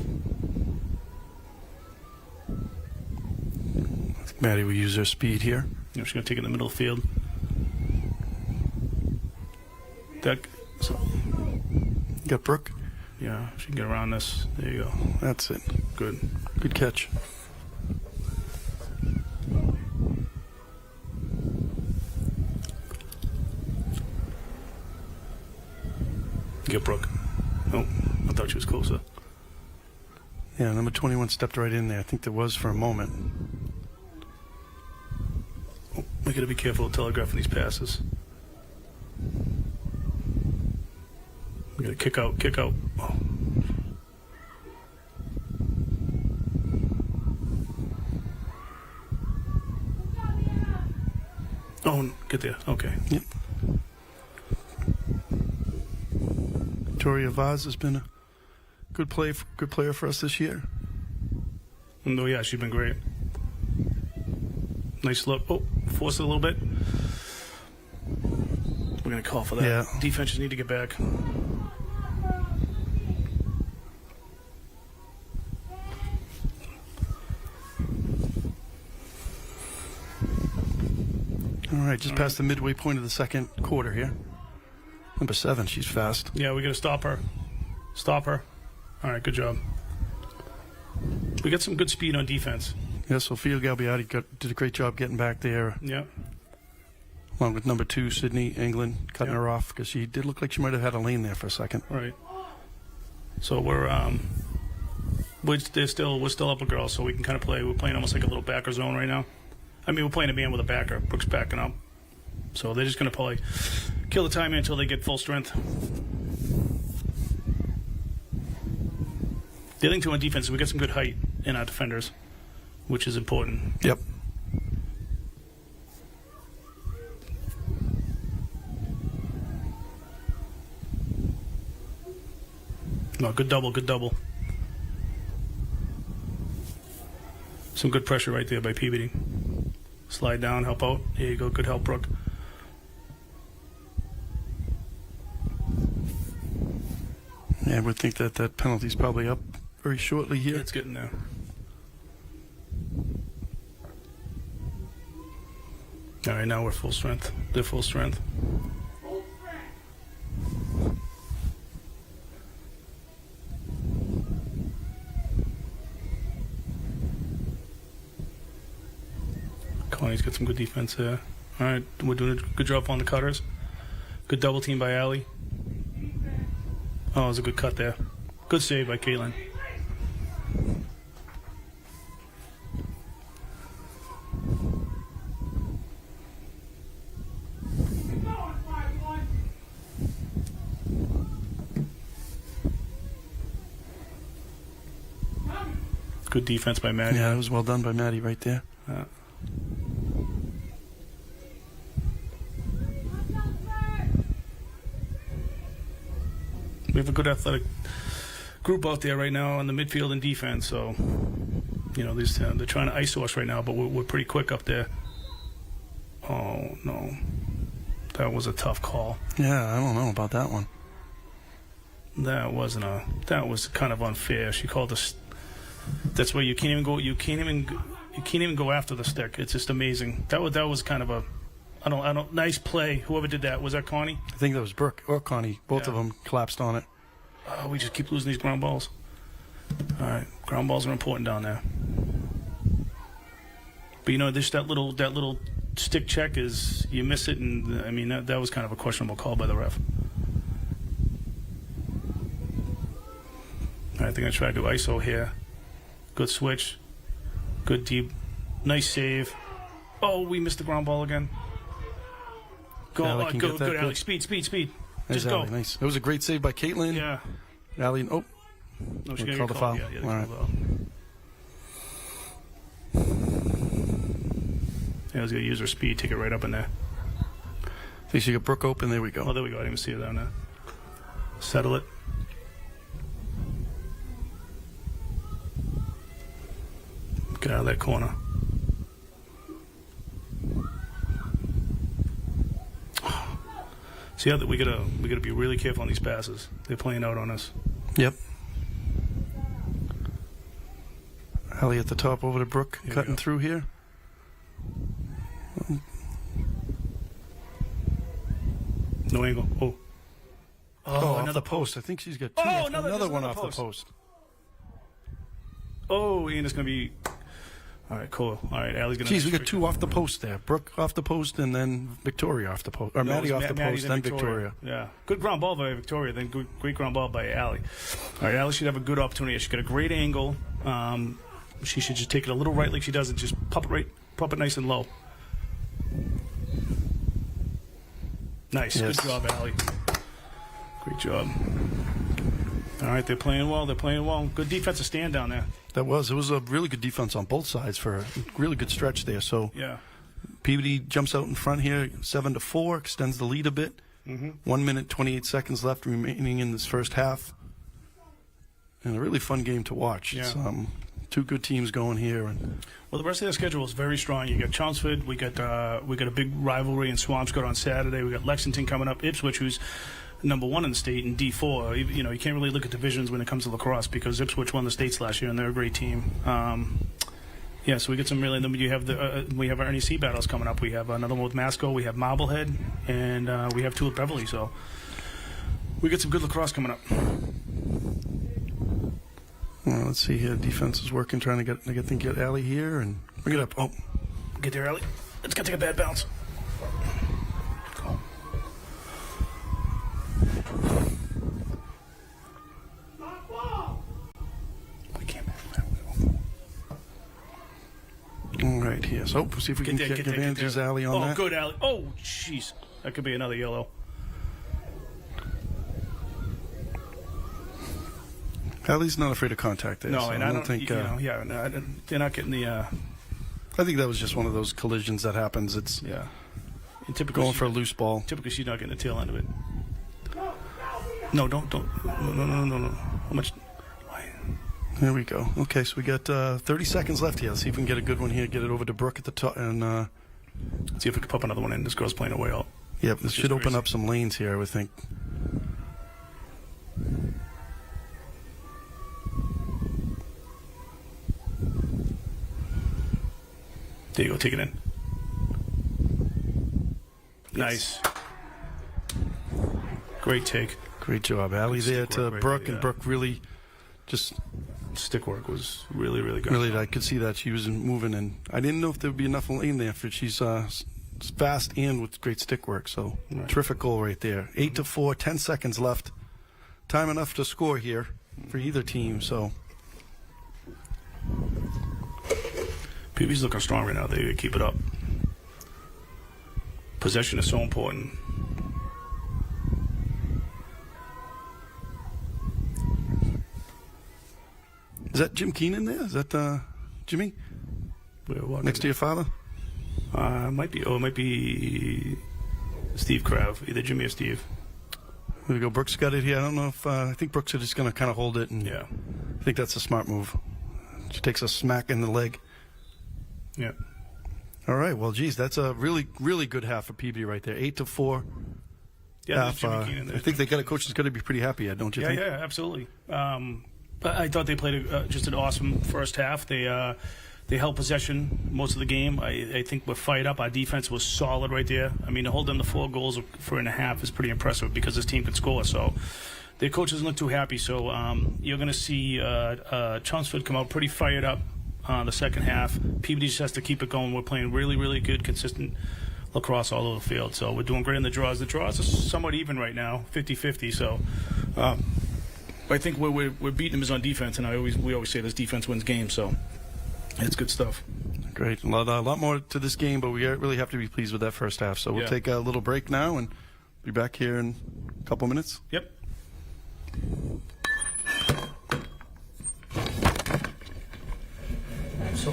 S7: think Maddie will use her speed here.
S5: Yeah, she's going to take it in the middle of the field.
S7: Got Brooke.
S5: Yeah, she can get around this. There you go.
S7: That's it.
S5: Good.
S7: Good catch.
S5: Get Brooke. Oh, I thought she was closer.
S7: Yeah, number 21 stepped right in there. I think there was for a moment.
S5: Oh, we got to be careful of telegraphing these passes. We got to kick out, kick out. Oh. Oh, get there. Okay.
S7: Yep. Victoria Vaz has been a good player for us this year.
S5: Oh, yeah, she's been great. Nice look. Oh, force it a little bit. We're going to call for that.
S7: Yeah.
S5: Defenses need to get back.
S7: All right, just past the midway point of the second quarter here. Number 7, she's fast.
S5: Yeah, we got to stop her. Stop her. All right, good job. We got some good speed on defense.
S7: Yeah, Sophia Galbiati did a great job getting back there.
S5: Yeah.
S7: Along with number 2, Sydney England, cutting her off because she did look like she might have had a lane there for a second.
S5: Right. So we're still up a girl, so we can kind of play. We're playing almost like a little backer zone right now. I mean, we're playing a man with a backer. Brooke's backing up. So they're just going to play, kill the time until they get full strength. The other thing, too, on defense is we get some good height in our defenders, which is important.
S7: Yep.
S5: No, good double, good double. Some good pressure right there by Peabody. Slide down, help out. There you go, good help, Brooke.
S7: Yeah, I would think that penalty's probably up very shortly here.
S5: It's getting there. All right, now we're full strength. They're full strength. Connie's got some good defense there. All right, we're doing a good job on the cutters. Good double team by Allie. Oh, it was a good cut there. Good save by Caitlin. Good defense by Maddie.
S7: Yeah, it was well done by Maddie right there.
S5: We have a good athletic group out there right now on the midfield and defense. So, you know, they're trying to iso us right now, but we're pretty quick up there. Oh, no. That was a tough call.
S7: Yeah, I don't know about that one.
S5: That was kind of unfair. She called us. That's where you can't even go after the stick. It's just amazing. That was kind of a nice play. Whoever did that, was that Connie?
S7: I think that was Brooke or Connie. Both of them collapsed on it.
S5: Oh, we just keep losing these ground balls. All right, ground balls are important down there. But you know, that little stick check is, you miss it, and I mean that was kind of a questionable call by the ref. All right, I think I tried to ISO here. Good switch. Good deep. Nice save. Oh, we missed the ground ball again. Go, good, Allie. Speed.
S7: There's
S5: Just go.
S7: Allie. Nice. It was a great save by Caitlin.
S5: Yeah.
S7: Allie,
S5: No, she
S7: called the foul.
S5: Yeah,
S7: All right.
S5: All Allie's going to use her speed, take it right up in there.
S7: So you get Brooke open. There we go.
S5: Oh, there we go. I didn't even see it down there. Settle it. Get out of that corner. See how that we gotta be really careful on these passes. They're playing out on us.
S7: Yep. Allie at the top over to Brooke, cutting through here.
S5: No angle. Oh.
S7: Oh, another post. I think she's got two.
S5: Oh,
S7: another one off the post.
S5: Oh, and it's going to be... All right, cool. All right, Allie's going to...
S7: Geez, we got two off the post there. Brooke off the post and then Victoria off the post. Or Maddie off the post, then Victoria.
S5: Yeah. Good ground ball by Victoria, then great ground ball by Allie. All right, Allie should have a good opportunity. She's got a great angle. She should just take it a little right like she does and just pop it nice and low. Nice.
S7: Yes.
S5: Good job, Allie. Great job. All right, they're playing well. They're playing well. Good defensive stand down there.
S7: It was a really good defense on both sides for a really good stretch there. So
S5: Yeah.
S7: Peabody jumps out in front here, 7-4, extends the lead a bit. 1 minute, 28 seconds left remaining in this first half. And a really fun game to watch.
S5: Yeah.
S7: It's two good teams going here. And
S5: Well, the rest of their schedule is very strong. You got Chelmsford. We got a big rivalry in Swampscott on Saturday. We got Lexington coming up. Ipswich, who's number 1 in the state in D4. You know, you can't really look at divisions when it comes to lacrosse because Ipswich won the states last year and they're a great team. Yeah, so we get some really. Then we have our NEC battles coming up. We have another one with Masco. We have Marblehead, and we have 2 with Beverly. So we get some good lacrosse coming up.
S7: well, let's see here. Defense is working, trying to get Allie here and bring it up. Oh,
S5: Get there, Ellie. It's gonna take a bad bounce.
S7: all right here. So we'll see if we can get advantages, Allie, on that.
S5: Oh, good, Allie. Oh, jeez. That could be another yellow.
S7: Allie's not afraid of contact there.
S5: No,
S7: so
S5: and
S7: I don't think.
S5: they're not getting the.
S7: I think that was just one of those collisions that happens. It's
S5: Yeah. And typically
S7: going for a loose ball.
S5: Typically, she's not getting the tail end of it. No, don't. No. How much?
S7: There we go. Okay, so we got 30 seconds left here. Let's see if we can get a good one here. Get it over to Brooke at the top. And
S5: See if we can pop another one in. This girl's playing her way out.
S7: yep, this should open
S5: crazy.
S7: up some lanes here, I would think.
S5: There you go. Take it in. Nice. Great take.
S7: Great job, Allie, there
S5: Stick
S7: to
S5: work right
S7: Brooke,
S5: there,
S7: and
S5: yeah.
S7: Brooke really just
S5: Stick work was really, really good.
S7: really. I could see that she was moving, and I didn't know if there would be enough lane there for she's fast and with great stick work. So
S5: Right.
S7: terrific goal right there. 8-4, 10 seconds left. Time enough to score here for either team. So
S5: PV's looking strong right now. They keep it up. Possession is so important.
S7: is that Jim Keenan there? Is that Jimmy next to your father?
S5: It might be. Oh, it might be Steve Krav. Either Jimmy or Steve.
S7: There we go. Brooks got it here. I don't know if I think Brooks is just going to kind of hold it, and
S5: Yeah.
S7: I think that's a smart move. She takes a smack in the leg.
S5: Yeah.
S7: All right. Well, geez, that's a really, really good half for PB right there. 8-4.
S5: Yeah.
S7: Half,
S5: there's Jimmy Keenan there.
S7: I think a coach is going to be pretty happy. Don't you
S5: Yeah,
S7: think?
S5: yeah, absolutely. But I thought they played just an awesome first half. They held possession most of the game. I think we're fired up. Our defense was solid right there. I mean, to hold them to 4 goals for and a half is pretty impressive because this team can score. So their coach doesn't look too happy. So you're going to see Chelmsford come out pretty fired up the second half. PBD just has to keep it going. We're playing really, really good, consistent lacrosse all over the field. So we're doing great in the draws. The draws are somewhat even right now, 50-50. So I think where we're beating them is on defense, and we always say this defense wins games. So it's good stuff.
S7: Great. A lot more to this game, but we really have to be pleased with that first half. So we'll
S5: Yeah.
S7: take a little break now and be back here in a couple minutes.
S5: Yep. So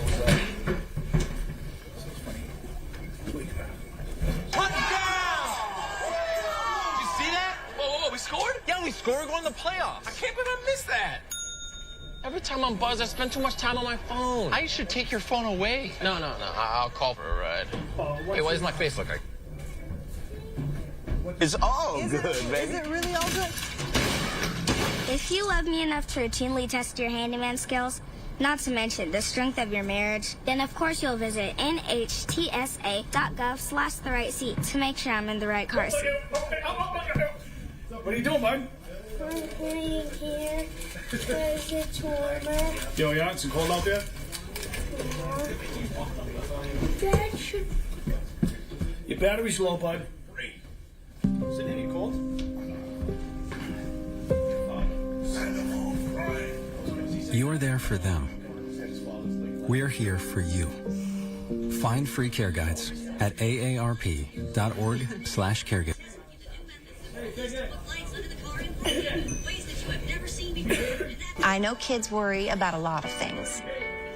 S8: scoring on the playoffs.
S9: I can't believe I missed that.
S8: Every time I'm buzzed, I spend too much time on my phone.
S9: I should take your phone away.
S8: No. I'll call for a ride. Hey, what does my face look like?
S9: It's all good, baby.
S10: Is it really all good?
S11: If you love me enough to routinely test your handyman skills, not to mention the strength of your marriage, then of course you'll visit nhtsa.gov/the-right-seat to make sure I'm in the right car seat.
S5: What are you doing, bud?
S11: I'm playing here because it's warmer.
S5: Yo, yeah, it's cold out there?
S11: Dad should...
S5: Your battery's low, bud. Is it any cold?
S12: You're there for them. We're here for you. Find free care guides at aarp.org/caregiver.
S10: I know kids worry about a lot of things.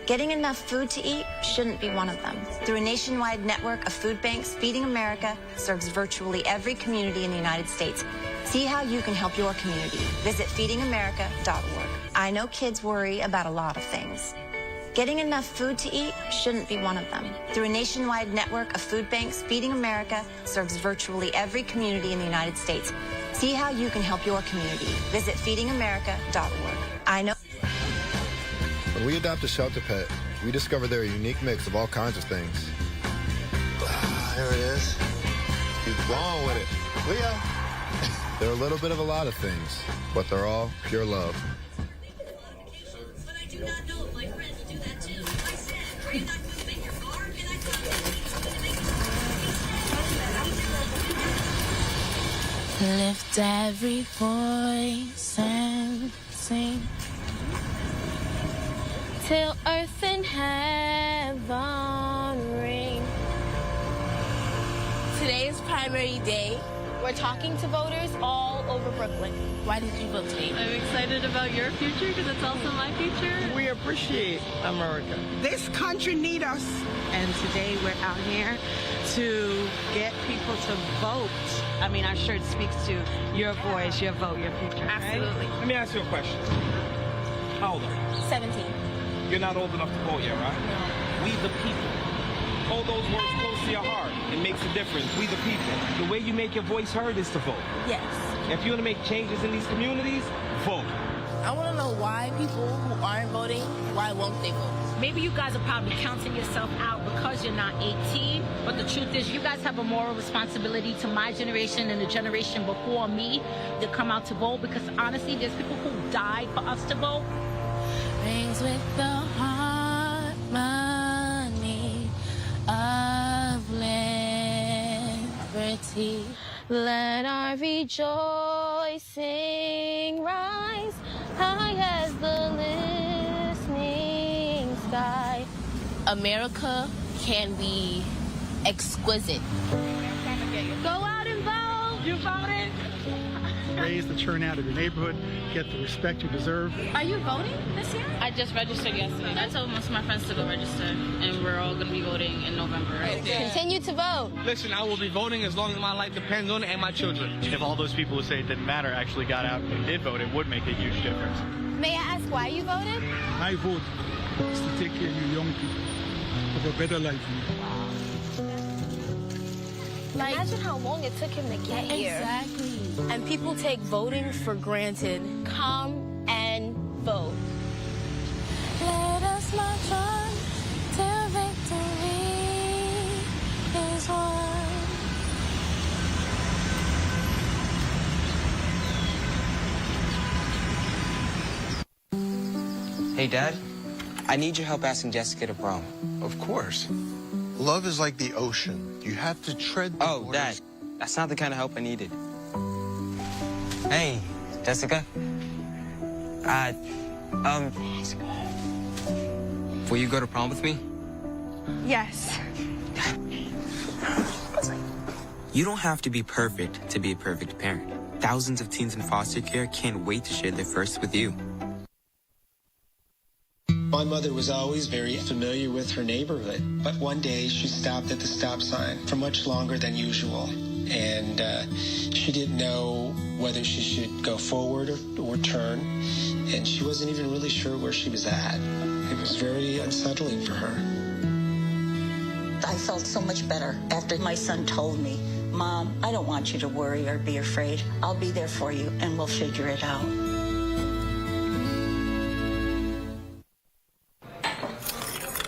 S10: Getting enough food to eat shouldn't be one of them. Through a nationwide network of food banks, Feeding America serves virtually every community in the United States. See how you can help your community. Visit feedingamerica.org. I know kids worry about a lot of things. Getting enough food to eat shouldn't be one of them. Through a nationwide network of food banks, Feeding America serves virtually every community in the United States. See how you can help your community. Visit feedingamerica.org. I know.
S13: When we adopt a shelter pet, we discover they're a unique mix of all kinds of things. There it is. He's gone with it. Leo. They're a little bit of a lot of things, but they're all pure love.
S14: Lift every voice and sing till earth and heaven ring. Today is primary day. We're talking to voters all over Brooklyn. Why did you vote today?
S15: I'm excited about your future because it's also my future.
S16: We appreciate America.
S17: This country needs us. And today we're out here to get people to vote. I mean, our shirt speaks to your voice, your vote, your future.
S15: Absolutely.
S17: Right?
S8: Let me ask you a question. How old are you?
S14: 17.
S8: You're not old enough to vote yet, right?
S14: No.
S8: We the people. Hold those words close to your heart. It makes a difference. We the people. The way you make your voice heard is to vote.
S14: Yes.
S8: If you want to make changes in these communities, vote.
S14: I want to know why people who aren't voting, why won't they vote?
S18: Maybe you guys are probably counting yourself out because you're not 18, but the truth is you guys have a moral responsibility to my generation and the generation before me to come out to vote, because honestly, there's people who died for us to vote.
S14: Rings with the harmony of liberty. Let our rejoicing rise high as the listening sky. America can be exquisite. Go out and vote.
S18: You voted?
S19: Raise the turnout of your neighborhood, get the respect you deserve.
S18: Are you voting this year?
S15: I just registered yesterday. I told most of my friends to go register, and we're all going to be voting in November. Right?
S14: Continue to vote.
S8: Listen, I will be voting as long as my life depends on it and my children.
S19: If all those people who say it didn't matter actually got out and did vote, it would make a huge difference.
S14: May I ask why you voted?
S19: My vote is to take care of you young people for a better life.
S14: Imagine how long it took him to get here. Exactly. And people take voting for granted. Come and vote. Let us march on till victory is won.
S20: Hey, Dad. I need your help asking Jessica to prom.
S21: Of course. Love is like the ocean. You have to tread the waters.
S20: Dad, that's not the kind of help I needed. Hey, Jessica. Will you go to prom with me?
S14: Yes.
S20: You don't have to be perfect to be a perfect parent. Thousands of teens in foster care can't wait to share their first with you.
S22: My mother was always very familiar with her neighborhood, but one day she stopped at the stop sign for much longer than usual. and she didn't know whether she should go forward or turn, and she wasn't even really sure where she was at. It was very unsettling for her.
S1: I felt so much better after my son told me, Mom, I don't want you to worry or be afraid. I'll be there for you, and we'll figure it out.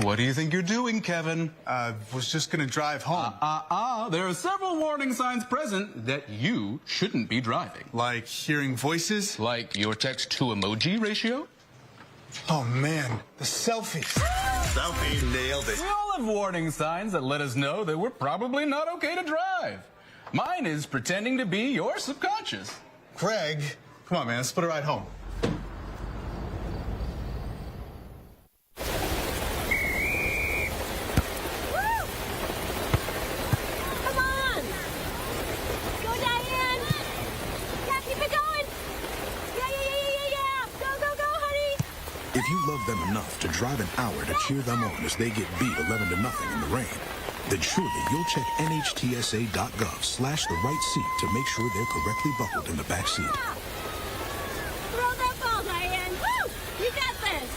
S2: What do you think you're doing, Kevin? I was just going to drive home.
S6: There are several warning signs present that you shouldn't be driving.
S2: Like hearing voices?
S6: Like your text-to-emoji ratio?
S2: Oh, man, the selfie.
S6: Selfie.
S2: Nailed it.
S6: We all have warning signs that let us know that we're probably not okay to drive. Mine is pretending to be your subconscious.
S2: Greg, come on, man, let's put a ride home.
S23: If you love them enough to drive an hour to cheer them on as they get beat 11-0 in the rain, then surely you'll check nhtsa.gov/the right seat to make sure they're correctly buckled in the back seat.
S11: Throw that ball, Diane. Woo! You got this.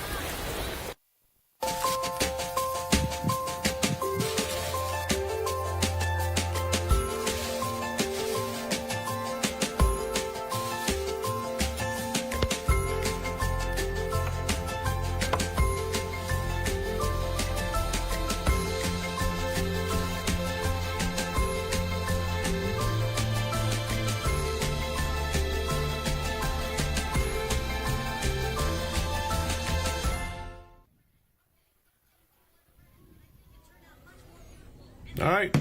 S5: All right.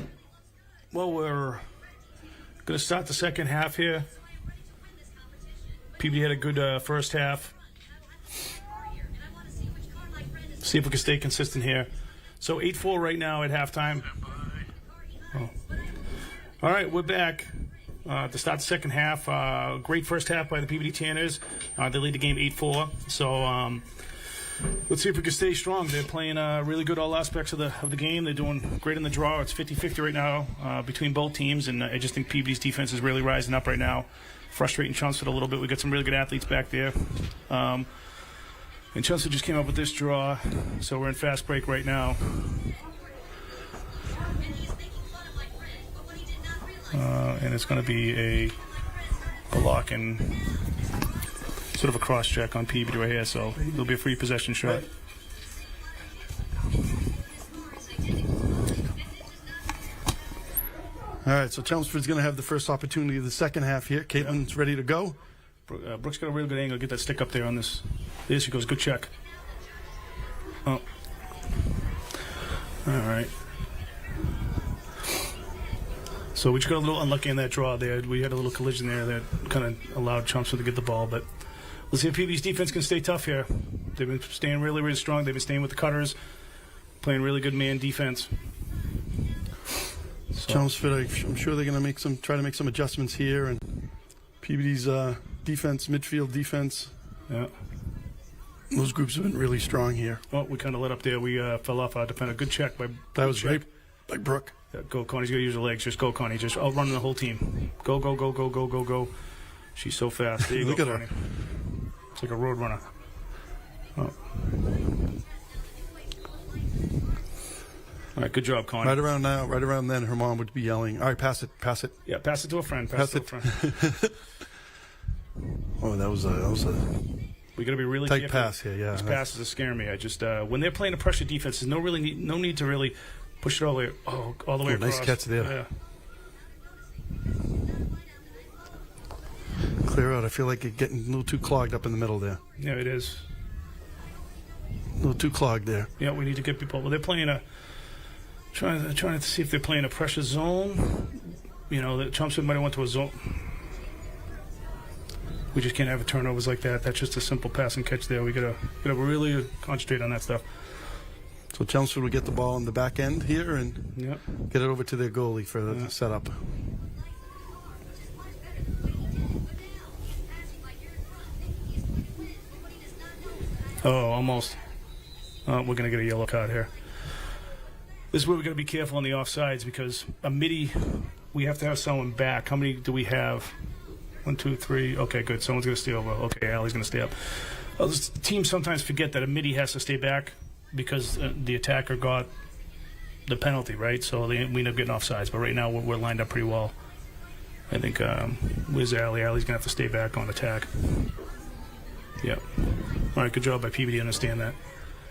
S5: Well, we're going to start the second half here. PBD had a good first half. See if we can stay consistent here. So 8-4 right now at halftime. Oh. All right, we're back to start the second half. Great first half by the PBD Tanners. They lead the game 8-4. So let's see if we can stay strong. They're playing really good all aspects of the game. They're doing great in the draw. It's 50-50 right now between both teams, and I just think PBD's defense is really rising up right now, frustrating Chelmsford a little bit. We got some really good athletes back there. And Chelmsford just came up with this draw, so we're in fast break right now. And it's going to be a block and sort of a cross check on PBD right here, so there'll be a free possession shot.
S7: All right, so Chelmsford's going to have the first opportunity of the second half here. Caitlin's ready to go.
S5: Brooks got a real good angle. Get that stick up there on this. There she goes. Good check. Oh. All right. So we just got a little unlucky in that draw there. We had a little collision there that kind of allowed Chelmsford to get the ball, but let's see if PB's defense can stay tough here. They've been staying really, really strong. They've been staying with the cutters, playing really good man defense. So.
S7: Chelmsford, I'm sure they're going to try to make some adjustments here, and PBD's defense, midfield defense.
S5: Yeah.
S7: Those groups have been really strong here.
S5: Oh, we kind of let up there. We fell off our defender. Good check by.
S7: That was right by Brooke.
S5: Yeah, go, Connie's got to use her legs. Just go, Connie. Just outrunning the whole team. Go, go, go, go, go, go, go. She's so fast. There you
S7: Look
S5: go,
S7: at
S5: Connie. It's like a road runner. Oh. All right, good job, Connie.
S7: Right around then, her mom would be yelling, all right, pass it.
S5: Yeah, pass it to a friend. Pass it to a friend.
S7: Oh, that was a
S5: we got to be really
S7: tight
S5: careful.
S7: pass here, yeah.
S5: These passes are scaring me. I just when they're playing a pressure defense, there's no need to really push it all the way across.
S7: Nice catch there.
S5: Yeah.
S7: Clear out. I feel like it's getting a little too clogged up in the middle there.
S5: Yeah, it is.
S7: A little too clogged there.
S5: Yeah, we need to get people. Well, they're playing trying to see if they're playing a pressure zone. You know, the Chelmsford might have went to a zone. We just can't have turnovers like that. That's just a simple pass and catch there. We gotta really concentrate on that stuff.
S7: So Chelmsford will get the ball in the back end here and get it over to their goalie for the setup. Oh, almost. We're going to get a yellow card here.
S5: This is where we're going to be careful on the offsides because a midi, we have to have someone back. How many do we have? 1, 2, 3. Okay, good. Someone's going to stay over. Okay, Allie's going to stay up. Teams sometimes forget that a midi has to stay back because the attacker got the penalty, right? So we end up getting offsides. But right now we're lined up pretty well. I think, where's Allie? Allie's going to have to stay back on attack. Yep. All right, good job by PBD. Understand that.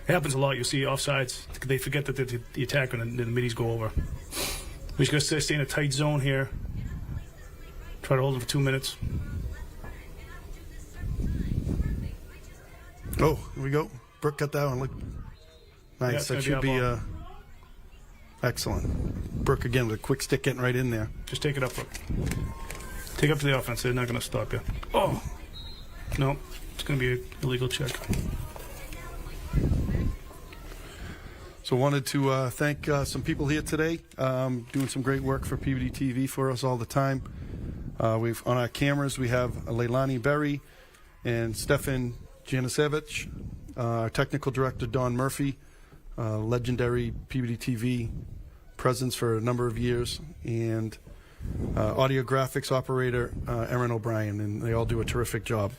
S5: It happens a lot. You see offsides. They forget that the attacker and the middies go over. We just got to stay in a tight zone here. Try to hold them for 2 minutes.
S7: Oh, here we go. Brooke got that one. Look. Nice.
S5: Yeah,
S7: that should be excellent. Brooke again with a quick stick getting right in there.
S5: Just take it up, Brooke. Take it up to the offense. They're not going to stop you. Oh. No. It's going to be an illegal check.
S7: So wanted to thank some people here today, doing some great work for PBD TV for us all the time. We've on our cameras we have Leilani Berry and Stefan Janisevich, our technical director Don Murphy, legendary PBD TV presence for a number of years, and audio graphics operator Erin O'Brien, and they all do a terrific job.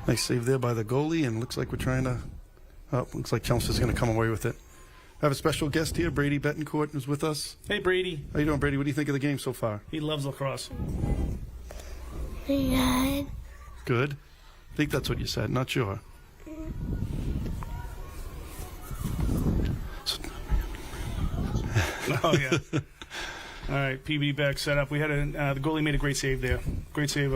S7: Nice save there by the goalie, and looks like we're trying to. Oh, looks like Chelmsford's going to come away with it. I have a special guest here, Brady Betancourt, who's with us.
S5: Hey, Brady.
S7: How you doing, Brady? What do you think of the game so far?
S5: He loves lacrosse.
S11: Good.
S7: Good. I think that's what you said. Not sure.
S5: Oh yeah. All right, PB back set up. We had the goalie made a great save there. Great save.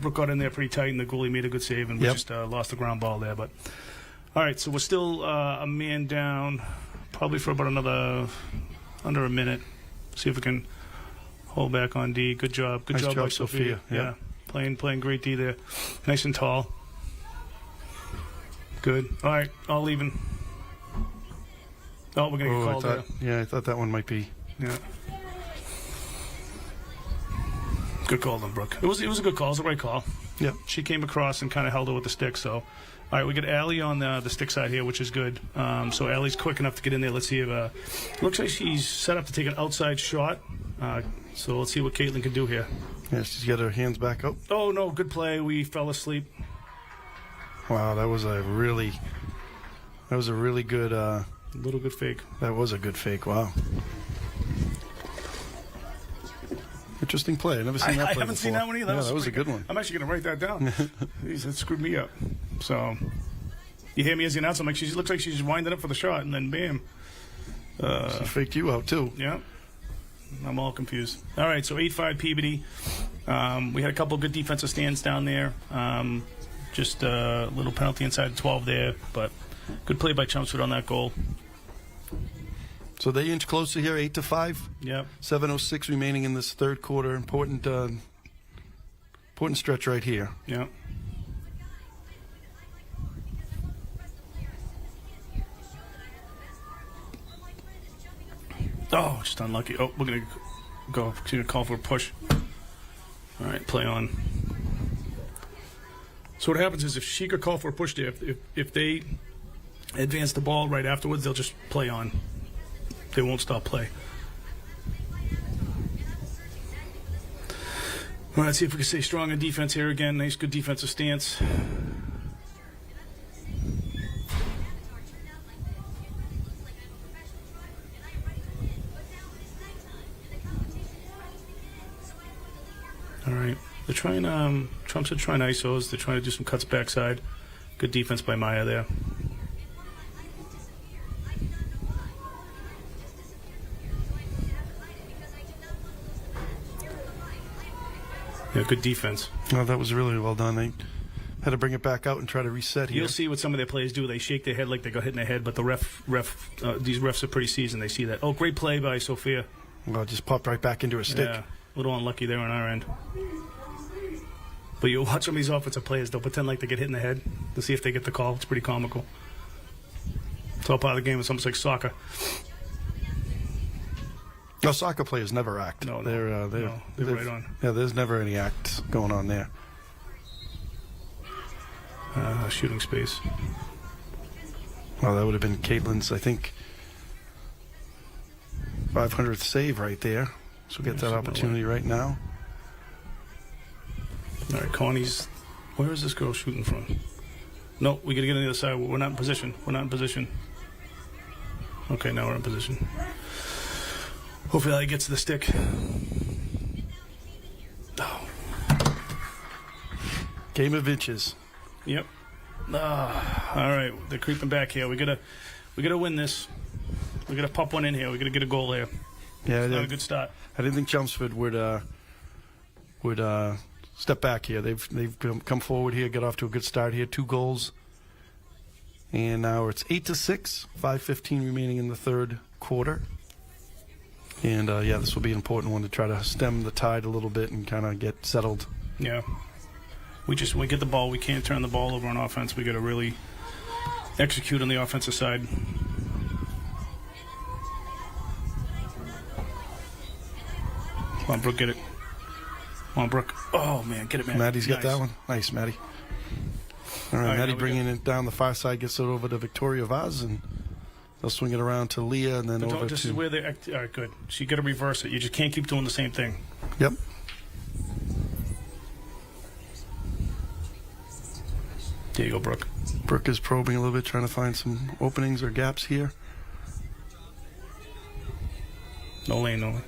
S5: Brooke got in there pretty tight, and the goalie made a good save, and we just lost the ground ball there. But all right, so we're still a man down, probably for about under a minute. See if we can hold back on D. Good job. Good job by Sophia. Yeah, playing great D there. Nice and tall. Good. All right, all even. Oh, we're gonna get called there.
S7: Yeah, I thought that one might be.
S5: Yeah. Good call, then, Brooke. It was a good call. It was the right call.
S7: Yeah.
S5: She came across and kind of held her with the stick. So, all right, we got Allie on the stick side here, which is good. So Allie's quick enough to get in there. Let's see if looks like she's set up to take an outside shot. So let's see what Caitlin can do here.
S7: Yeah, she's got her hands back up.
S5: Oh no, good play. We fell asleep.
S7: Wow, that was a really good.
S5: Little good fake.
S7: That was a good fake. Wow. Interesting play. I've never seen that play
S5: I haven't seen that one either.
S7: Yeah, that was a good one.
S5: I'm actually going to write that down. Jeez, that screwed me up. So, you hear me as the announcer. I'm like, she looks like she's winding up for the shot, and then bam.
S7: She faked you out, too.
S5: Yeah. I'm all confused. All right, so 8-5 Peabody. We had a couple of good defensive stands down there. Just a little penalty inside 12 there, but good play by Chelmsford on that goal.
S7: So they inch closer here, 8-5.
S5: Yep.
S7: 7:06 remaining in this third quarter. Important stretch right here.
S5: Yeah. Oh, just unlucky. Oh, we're gonna go. She's gonna call for a push. All right, play on. So what happens is if she could call for a push there, if they advance the ball right afterwards, they'll just play on. They won't stop play. All right, let's see if we can stay strong in defense here again. Nice, good defensive stance. All right, they're trying. Trump's trying ISOs. They're trying to do some cuts backside. Good defense by Maya there. Yeah, good defense.
S7: Oh, that was really well done. They had to bring it back out and try to reset here.
S5: You'll see what some of their players do. They shake their head like they got hit in the head, but the these refs are pretty seasoned. They see that. Oh, great play by Sophia.
S7: Well, it just popped right back into her stick.
S5: Yeah, a little unlucky there on our end. But you'll watch some of these offensive players. They'll pretend like they get hit in the head to see if they get the call. It's pretty comical. It's all part of the game. It's almost like soccer.
S7: No, soccer players never act.
S5: No,
S7: they're
S5: right on.
S7: Yeah, there's never any act going on there.
S5: shooting space.
S7: Well, that would have been Caitlin's, I think, 500th save right there. So we'll get that opportunity right now.
S5: All right, Connie's. Where is this girl shooting from? No, we got to get on the other side. We're not in position. We're not in position. Okay, now we're in position. Hopefully that gets to the stick. Oh.
S7: Game of inches.
S5: Yep. All right, they're creeping back here. We gotta win this. We gotta pop one in here. We gotta get a goal here.
S7: Yeah,
S5: not a good start.
S7: I didn't think Chelmsford would step back here. They've come forward here, got off to a good start here. 2 goals, and now it's 8-6. 5:15 remaining in the third quarter. And yeah, this will be an important one to try to stem the tide a little bit and kind of get settled.
S5: Yeah. We get the ball. We can't turn the ball over on offense. We got to really execute on the offensive side. Come on, Brooke, get it. Come on, Brooke. Oh, man, get it, man.
S7: Maddie's got
S5: Nice.
S7: that one. Nice, Maddie. All right, Maddie bringing it down the far side, gets it over to Victoria Vaz, and they'll swing it around to Leah, and then over
S5: This
S7: to...
S5: is where they act. All right, good. So you got to reverse it. You just can't keep doing the same thing.
S7: Yep.
S5: There you go, Brooke.
S7: Brooke is probing a little bit, trying to find some openings or gaps here.
S5: No lane, no lane.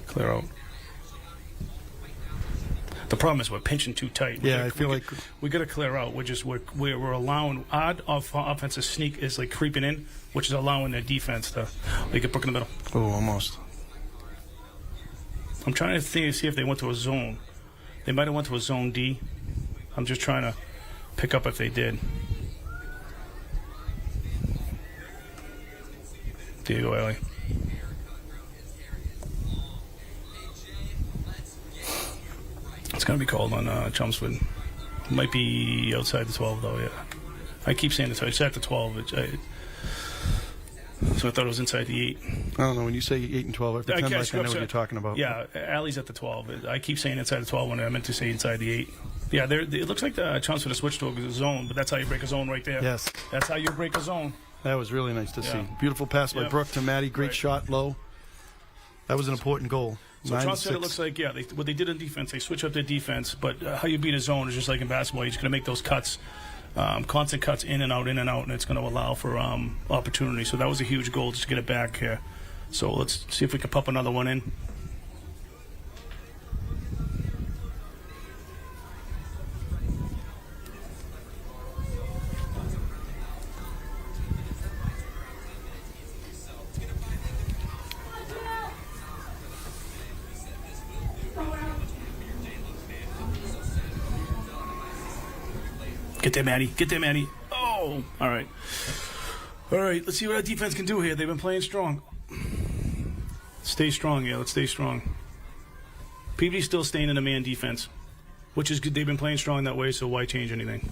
S5: Clear out. The problem is we're pinching too tight.
S7: Yeah, I feel like
S5: we got to clear out. We're allowing odd offensive sneak is like creeping in, which is allowing their defense to get Brooke in the middle.
S7: Oh, almost.
S5: I'm trying to see if they went to a zone. They might have went to a zone D. I'm just trying to pick up if they did. There you go, Ellie. It's going to be called on Chelmsford. It might be outside the 12, though, yeah. I keep saying it's at the 12. So I thought it was inside the 8.
S7: I don't know. When you say 8 and 12, I pretend like I know what you're talking about.
S5: Yeah, Allie's at the 12. I keep saying inside the 12 when I meant to say inside the 8. Yeah, it looks like the Chelmsford has switched to a zone, but that's how you break a zone right there.
S7: Yes.
S5: That's how you break a zone.
S7: That was really nice to
S5: Yeah.
S7: see. Beautiful pass by Brooke to Maddie. Great shot low. That was an important goal.
S5: So Chelmsford, it looks like, what they did in defense, they switch up their defense, but how you beat a zone is just like in basketball. You're just going to make those cuts, constant cuts in and out, and it's going to allow for opportunity. So that was a huge goal, just to get it back here. So let's see if we can pop another one in. Get there, Maddie. Get there, Maddie. Oh, all right. All right, let's see what our defense can do here. They've been playing strong. Stay strong, yeah. Let's stay strong. PV's still staying in a man defense, which is good. They've been playing strong that way, so why change anything?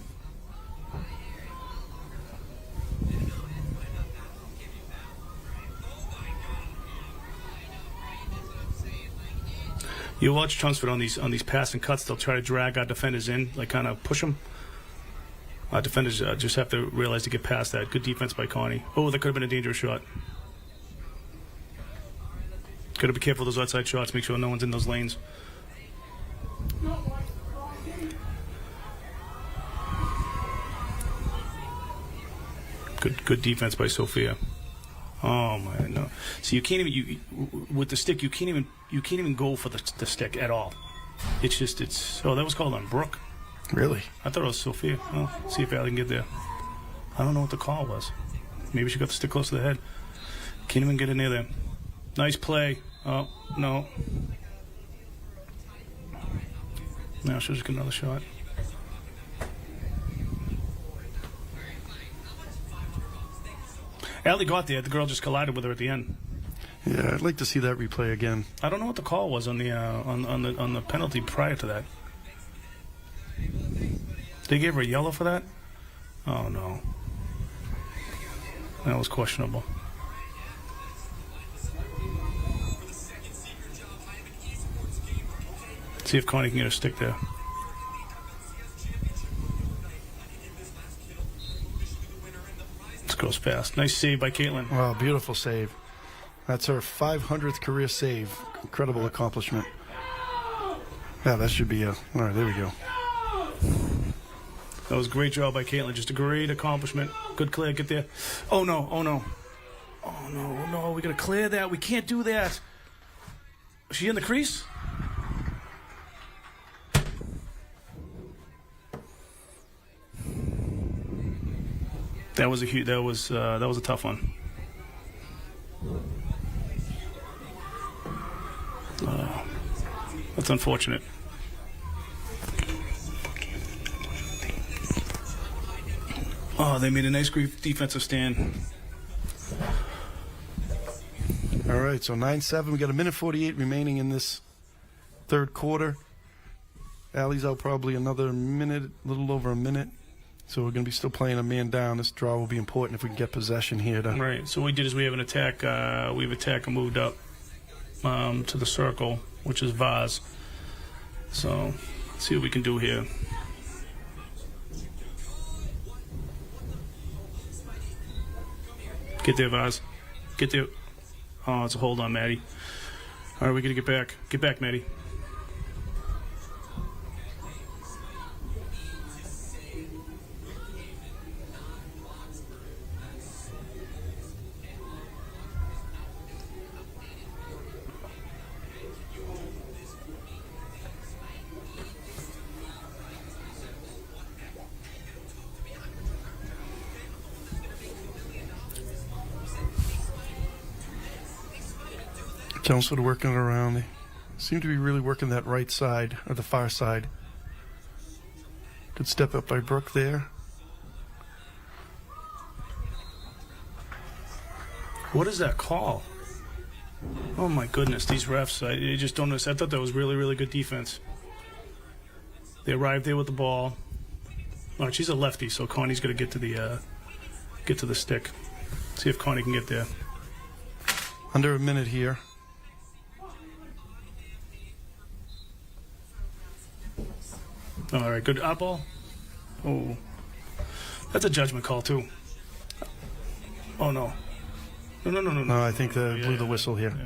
S5: You watch Chelmsford on these passing cuts. They'll try to drag our defenders in, like kind of push them. Defenders just have to realize to get past that. Good defense by Connie. Oh, that could have been a dangerous shot. Got to be careful of those outside shots. Make sure no one's in those lanes. Good defense by Sophia. Oh my no! So you can't even with the stick. You can't even go for the stick at all. It's. Oh, that was called on Brooke.
S7: Really?
S5: I thought it was Sophia. Oh, see if Allie can get there. I don't know what the call was. Maybe she got the stick close to the head. Can't even get it near there. Nice play. Oh, no. Now she'll just get another shot. Allie got there. The girl just collided with her at the end.
S7: Yeah, I'd like to see that replay again.
S5: I don't know what the call was on the on the penalty prior to that. They gave her a yellow for that? Oh, no. That was questionable. See if Connie can get a stick there. This goes fast. Nice save by Caitlin.
S7: Wow, beautiful save. That's her 500th career save. Incredible accomplishment. Yeah, that should be a... All right, there we go.
S5: That was a great job by Caitlin. Just a great accomplishment. Good clear. Get there. Oh, no. Oh, no. Oh, no. No, we got to clear that. We can't do that. Is she in the crease? That was a huge... That was a tough one. That's unfortunate. Oh, they made a nice defensive stand.
S7: All right, so 9-7. We got 1:48 remaining in this third quarter. Allie's out probably another minute, a little over a minute. So we're going to be still playing a man down. This draw will be important if we can get possession here.
S5: Right. So what we did is we have an attack. We have attacker moved up to the circle, which is Vaz. So let's see what we can do here. Get there, Vaz. Get there. Oh, it's a hold on, Maddie. All right, we got to get back. Get back, Maddie.
S7: Chelmsford working it around. They seem to be really working that right side, or the far side. Good step up by Brooke there.
S5: What is that call? Oh, my goodness. These refs, I just don't understand. I thought that was really, really good defense. They arrived there with the ball. All right, she's a lefty, so Connie's going to get to the stick. See if Connie can get there.
S7: Under a minute here.
S5: All right, good up ball. Oh, that's a judgment call too. Oh no, no.
S7: No, I think they blew the whistle here.
S5: Yeah.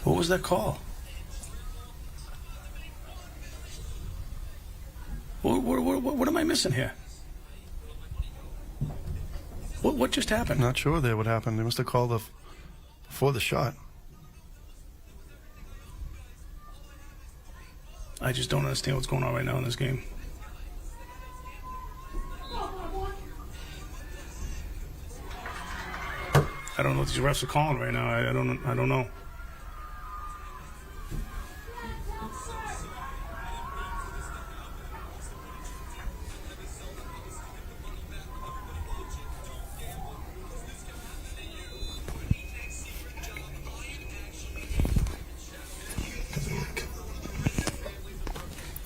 S5: What was that call? What am I missing here? What just happened?
S7: Not sure there what happened. They must have called before the shot.
S5: I just don't understand what's going on right now in this game. I don't know what these refs are calling right now. I don't know.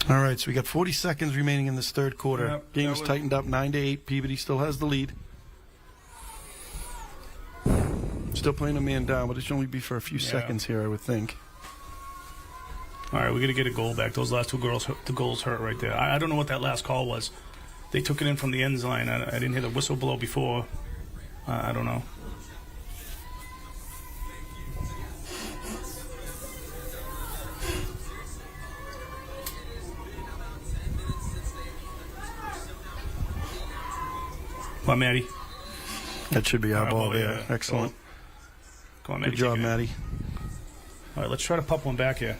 S7: All right, so we got 40 seconds remaining in this third quarter.
S5: Yep,
S7: Game is tightened up 9-8. Peabody still has the lead. Still playing a man down, but it should only be for a few seconds here, I would think.
S5: All right, we got to get a goal back. Those last the goals hurt right there. I don't know what that last call was. They took it in from the end line. I didn't hear the whistle blow before. I don't know. Come on, Maddie.
S7: That should be our ball there. Excellent.
S5: Come on, Maddie.
S7: Good job, Maddie.
S5: All right, let's try to pop one back here.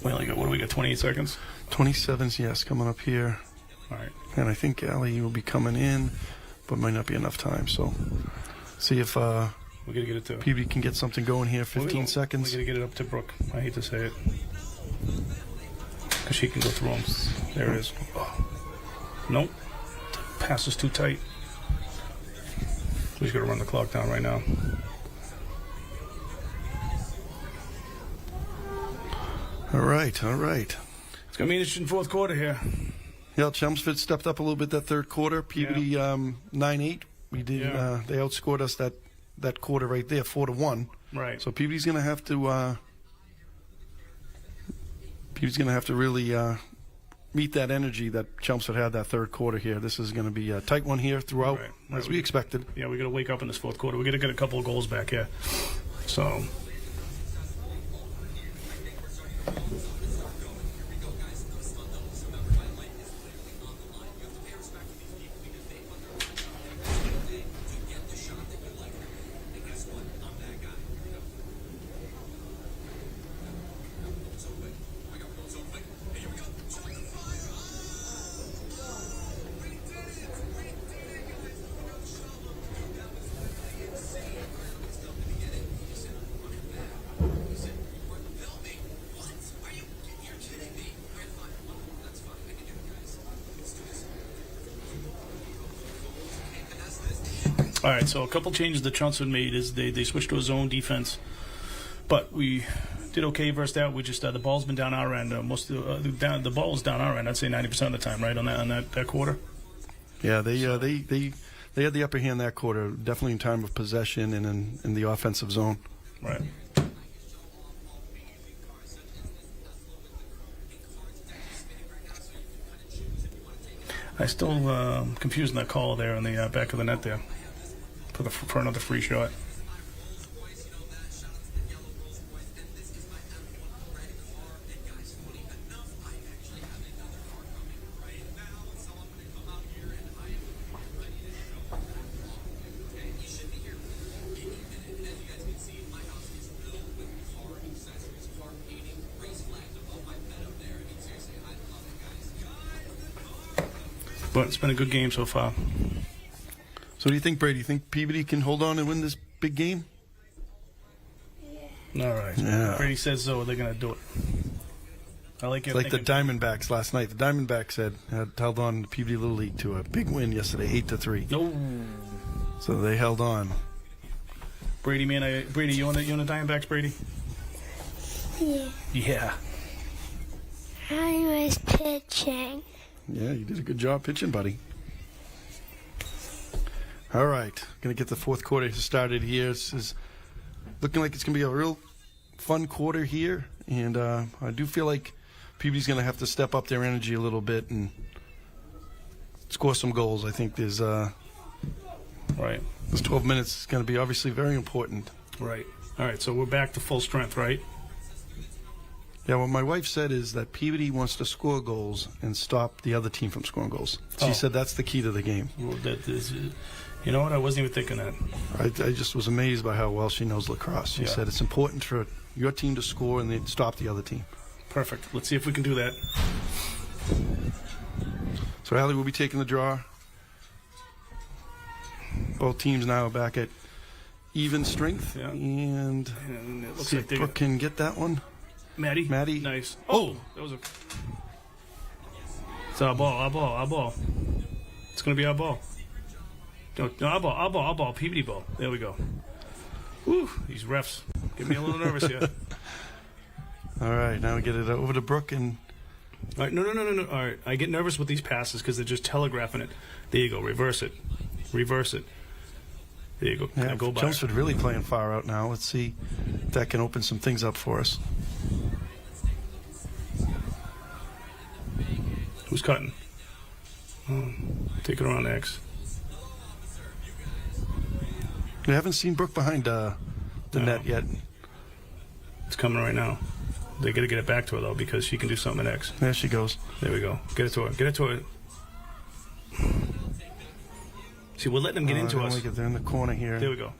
S5: We only got, what do we got, 28 seconds?
S7: 27's, yes, coming up here.
S5: All right.
S7: And I think Allie will be coming in, but might not be enough time. So see if
S5: we got to get it to
S7: Peabody can get something going here. 15 seconds.
S5: We got to get it up to Brooke. I hate to say it. Because she can go through them. There it is. Oh. Nope. The pass is too tight. We just got to run the clock down right now.
S7: All right, all right.
S5: It's going to be an interesting fourth quarter here.
S7: Yeah, Chelmsford stepped up a little bit that third quarter. Peabody 9-8. We did.
S5: Yeah.
S7: They outscored us that quarter right there, 4-1.
S5: Right.
S7: So Peabody's going to have to. Peabody's going to have to really meet that energy that Chelmsford had that third quarter here. This is going to be a tight one here throughout, as we expected.
S5: Yeah, we got to wake up in this fourth quarter. We got to get a couple of goals back here. So. All right, so a couple changes that Chelmsford made is they switched to a zone defense, but we did okay versus that. We just the ball's been down our end. The ball was down our end. I'd say 90% of the time, right on that quarter.
S7: Yeah, they had the upper hand that quarter, definitely in time of possession and in the offensive zone.
S5: Right. I still confused in that call there on the back of the net there for another free shot. But it's been a good game so far.
S7: So do you think, Brady? Do you think Peabody can hold on and win this big game?
S5: All right.
S7: Yeah.
S5: Brady says so. They're going to do it. I like it.
S7: It's like the Diamondbacks last night. The Diamondbacks had held on to Peabody Little League to a big win yesterday, 8-3.
S5: No.
S7: So they held on.
S5: Brady, man, Brady, you on the Diamondbacks, Brady?
S11: Yeah.
S5: Yeah.
S11: I was pitching.
S7: Yeah, you did a good job pitching, buddy. All right, going to get the fourth quarter started here. This is looking like it's going to be a real fun quarter here, and I do feel like Peabody's going to have to step up their energy a little bit and score some goals. I think there's
S5: right.
S7: This 12 minutes is going to be obviously very important.
S5: Right. All right, so we're back to full strength, right?
S7: Yeah, what my wife said is that Peabody wants to score goals and stop the other team from scoring goals. She said that's the key to the game.
S5: Well, that is, you know what? I wasn't even thinking that.
S7: I just was amazed by how well she knows lacrosse. She said it's important for your team to score and then stop the other team.
S5: Perfect. Let's see if we can do that.
S7: So, Allie will be taking the draw. Both teams now back at even strength.
S5: Yeah.
S7: And
S5: it looks
S7: see
S5: like
S7: if Brooke can get that one.
S5: Maddie.
S7: Nice.
S5: Oh! That was it's our ball. It's going to be our ball. No, our ball. Peabody ball. There we go. Whew, these refs get me a little nervous here.
S7: All right, now we get it over to Brooke and...
S5: All right, no. All right, I get nervous with these passes because they're just telegraphing it. There you go. Reverse it. There you go.
S7: Yeah,
S5: Go by.
S7: Chelmsford really playing far out now. Let's see if that can open some things up for us.
S5: Who's cutting? Take it around X.
S7: We haven't seen Brooke behind the net yet.
S5: It's coming right now. They got to get it back to her, though, because she can do something at X.
S7: There she goes.
S5: There we go. Get it to her. See, we're letting them get into us.
S7: They're in the corner here.
S5: There we go.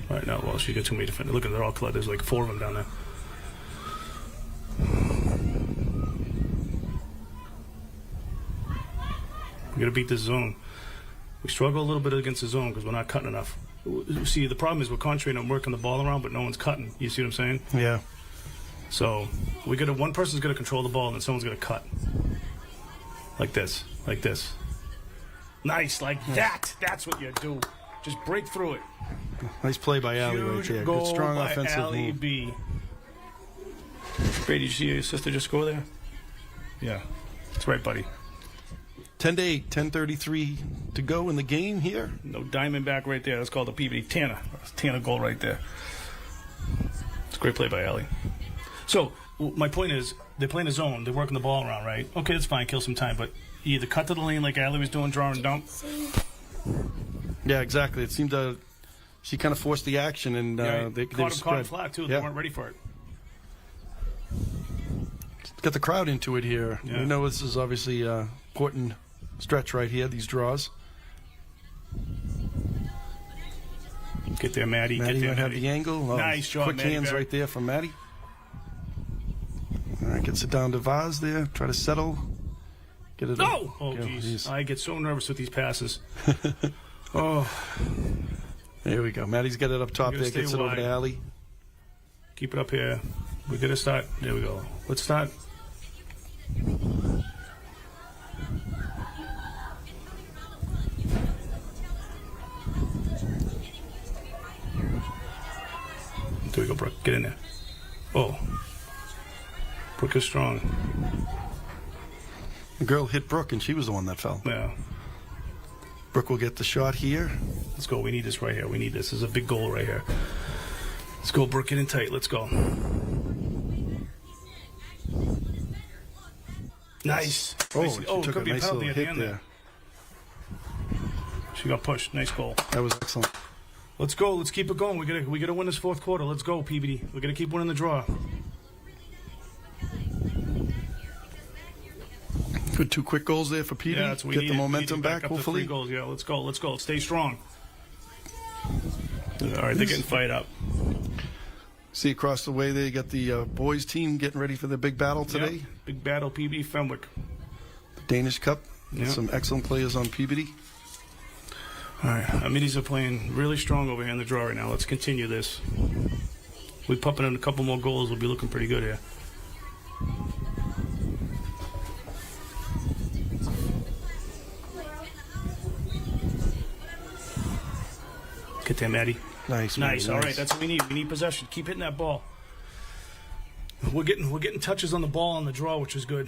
S5: All right, now, well, she got too many defenders. Look at they're all cluttered. There's like 4 of them down there. We got to beat this zone. We struggle a little bit against the zone because we're not cutting enough. See, the problem is we're concentrating on working the ball around, but no one's cutting. You see what I'm saying?
S7: Yeah.
S5: So one person's going to control the ball, and then someone's going to cut. Like this. Nice, like that. That's what you do. Just break through it.
S7: Nice play by Allie right there. Good, strong offensive
S5: Allie
S7: move.
S5: B. Brady, did you see your sister just score there? Yeah. That's right, buddy.
S7: 10-8, 10:33 to go in the game here.
S5: No Diamondback right there. That's called the PVD. Tanner goal right there. It's a great play by Allie. So, my point is, they're playing a zone. They're working the ball around, right? Okay, that's fine. Kill some time. But you either cut to the lane like Allie was doing, draw and dump.
S7: Yeah, exactly. It seemed she kind of forced the action, and they
S5: caught
S7: spread.
S5: him flat, too.
S7: Yeah.
S5: They weren't ready for it.
S7: Got the crowd into it here.
S5: Yeah.
S7: We know this is obviously an important stretch right here, these draws.
S5: Get there, Maddie.
S7: Maddie
S5: Get there,
S7: might have the angle. Oh,
S5: nice job,
S7: quick
S5: Maddie
S7: hands
S5: Barrett.
S7: right there from Maddie. All right, gets it down to Vaz there. Try to settle. Get it.
S5: No! Oh, jeez. I get so nervous with these passes. Oh.
S7: There we go. Maddie's got it up top there. Gets it over to Allie.
S5: Keep it up here. We're going to start. There we go. Let's start. There we go, Brooke. Get in there. Oh. Brooke is strong.
S7: The girl hit Brooke, and she was the one that fell.
S5: Yeah.
S7: Brooke will get the shot here.
S5: Let's go. We need this right here. We need this. This is a big goal right here. Let's go, Brooke. Get in tight. Let's go. Nice.
S7: Oh,
S5: nice.
S7: she
S5: It
S7: took
S5: could
S7: a
S5: be a
S7: nice
S5: penalty
S7: little
S5: at the
S7: hit
S5: end there. She got pushed. Nice goal.
S7: That was excellent.
S5: Let's go. Let's keep it going. We gotta win this fourth quarter. Let's go, PBD. We're gonna keep winning the draw.
S7: Good 2 quick goals there for Petey.
S5: Yeah, that's what we
S7: Get
S5: need.
S7: the momentum
S5: We need to
S7: back,
S5: up to
S7: hopefully.
S5: 3 goals. Yeah, let's go. Let's go. Stay strong. All right, they're getting fired up.
S7: See across the way there, you got the boys team getting ready for the big battle today.
S5: Yep. Big battle, PBD Fenwick.
S7: The Danish Cup.
S5: Yep.
S7: Some excellent players on PBD.
S5: All right, our middies are playing really strong over here in the draw right now. Let's continue this. We pumping in a couple more goals. We'll be looking pretty good here. Get there, Maddie.
S7: Nice.
S5: Nice.
S7: Man,
S5: All
S7: nice.
S5: right, that's what we need. We need possession. Keep hitting that ball. We're getting touches on the ball on the draw, which is good.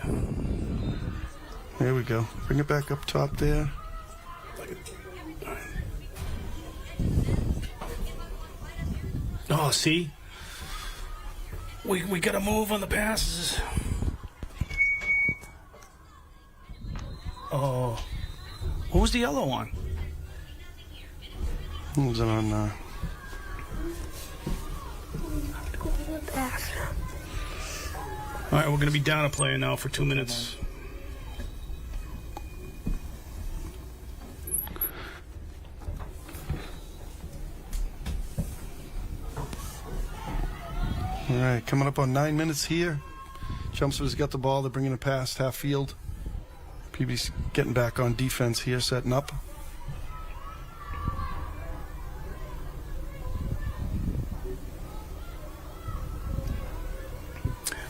S7: There we go. Bring it back up top there.
S5: Oh, see? We got to move on the passes. Oh. What was the yellow one?
S7: Who was it on?
S5: All right, we're going to be down a player now for 2 minutes.
S7: All right, coming up on 9 minutes here. Chelmsford's got the ball. They're bringing it past half field. PB's getting back on defense here, setting up.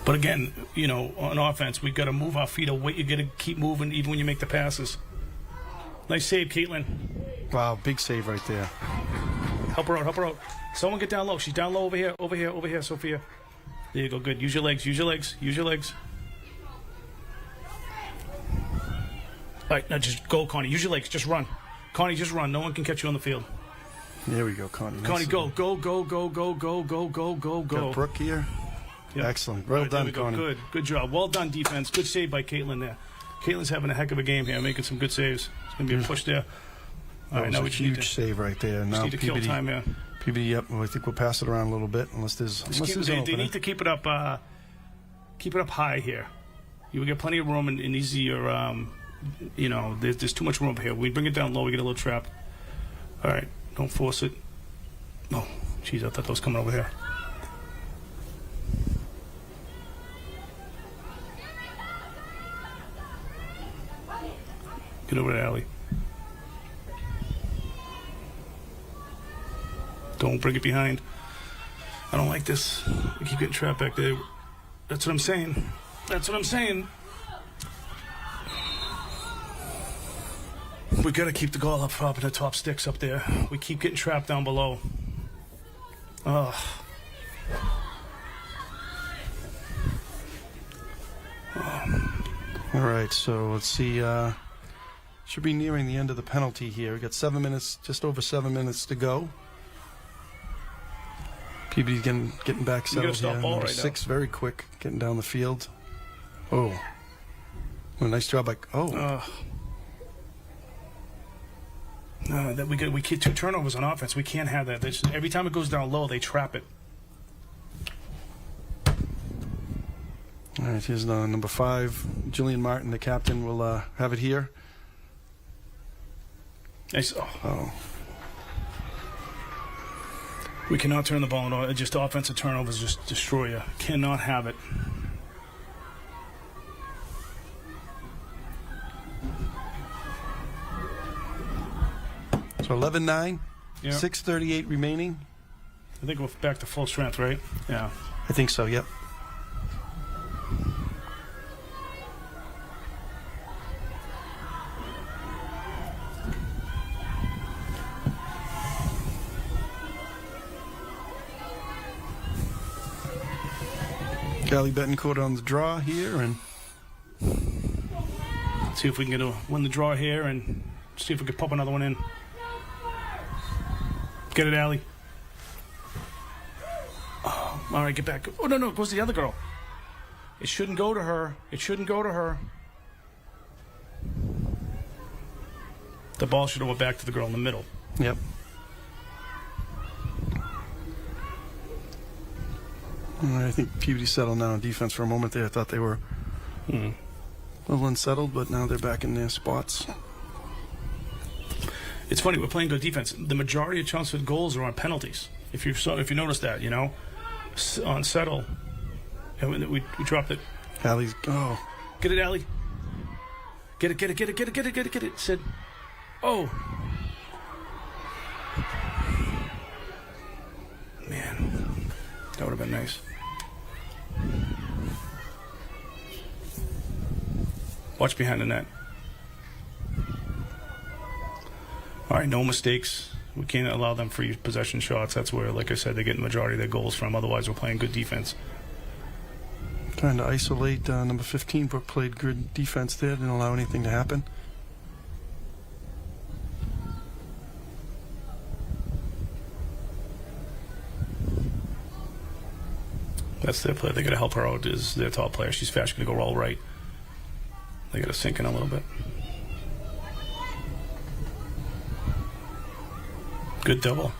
S5: But again, you know, on offense, we got to move our feet away. You got to keep moving even when you make the passes. Nice save, Caitlin.
S7: Wow, big save right there.
S5: Help her out, help her out. Someone get down low. She's down low over here, Sophia. There you go, good. Use your legs, use your legs, use your legs. All right, now just go, Connie. Use your legs, just run. Connie, just run. No one can catch you on the field.
S7: There we go, Connie.
S5: Connie,
S7: Nice.
S5: go.
S7: Got Brooke here.
S5: Yep.
S7: Excellent. Well
S5: Right, there
S7: done,
S5: we go.
S7: Connie.
S5: Good job. Well done, defense. Good save by Caitlin there. Caitlin's having a heck of a game here, making some good saves. It's going to be a push there. All
S7: That
S5: right,
S7: was
S5: now
S7: a
S5: we just need
S7: huge
S5: to
S7: save right there.
S5: just
S7: Now
S5: need to kill time here.
S7: PBD, yep. Well, I think we'll pass it around a little bit, unless there's an
S5: They
S7: opening.
S5: need to keep it up high here. You will get plenty of room, and these are your, you know, there's too much room over here. We bring it down low, we get a little trapped. All right, don't force it. Oh, jeez, I thought that was coming over here. Get over to Allie. Don't bring it behind. I don't like this. We keep getting trapped back there. That's what I'm saying. That's what I'm saying. We got to keep the goal up top in the top sticks up there. We keep getting trapped down below. Ugh.
S7: All right, so let's see. Should be nearing the end of the penalty here. We got 7 minutes, just over 7 minutes to go. PB's getting back settled here. Number 6, very quick, getting down the field. Oh. Well, nice job.
S5: No, we keep 2 turnovers on offense. We can't have that. Every time it goes down low, they trap it.
S7: All right, here's number 5. Jillian Martin, the captain, will have it here.
S5: Nice. Oh. We cannot turn the ball into just offensive turnovers. Just destroy you. Cannot have it.
S7: So 11-9,
S5: Yep.
S7: 6:38 remaining.
S5: I think we're back to full strength, right? Yeah.
S7: I think so, yep. Callie Betancourt on the draw here, and
S5: see if we can win the draw here, and see if we can pop another one in. Get it, Allie. Oh, all right, get back. Oh, no, it goes to the other girl. It shouldn't go to her. It shouldn't go to her. The ball should have went back to the girl in the middle.
S7: Yep. I think PVD settled now on defense for a moment there. I thought they were a little unsettled, but now they're back in their spots.
S5: It's funny, we're playing good defense. The majority of Chelmsford goals are on penalties. If you notice that, on settle, and we dropped it.
S7: Allie's
S5: Get it, Allie. Get it, Sid. Oh. Man, that would have been nice. Watch behind the net. All right, no mistakes. We can't allow them free possession shots. That's where, like I said, they get the majority of their goals from. Otherwise, we're playing good defense.
S7: Trying to isolate number 15. Brooke played good defense there. Didn't allow anything to happen.
S5: That's their play. They got to help her out. Is their top player. She's fast. She's going to go all right. They got to sink in a little bit. Good double.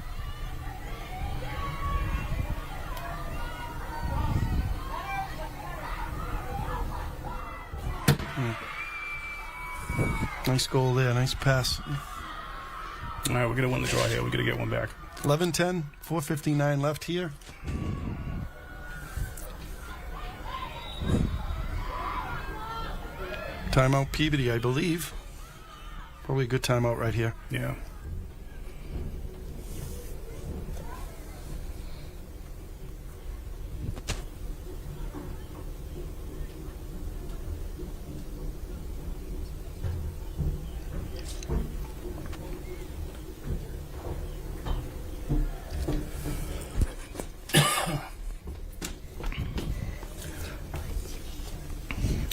S7: Nice goal there. Nice pass.
S5: All right, we're going to win the draw here. We're going to get one back.
S7: 11-10, 4:59 left here. Timeout Peabody, I believe. Probably a good timeout right here.
S5: Yeah.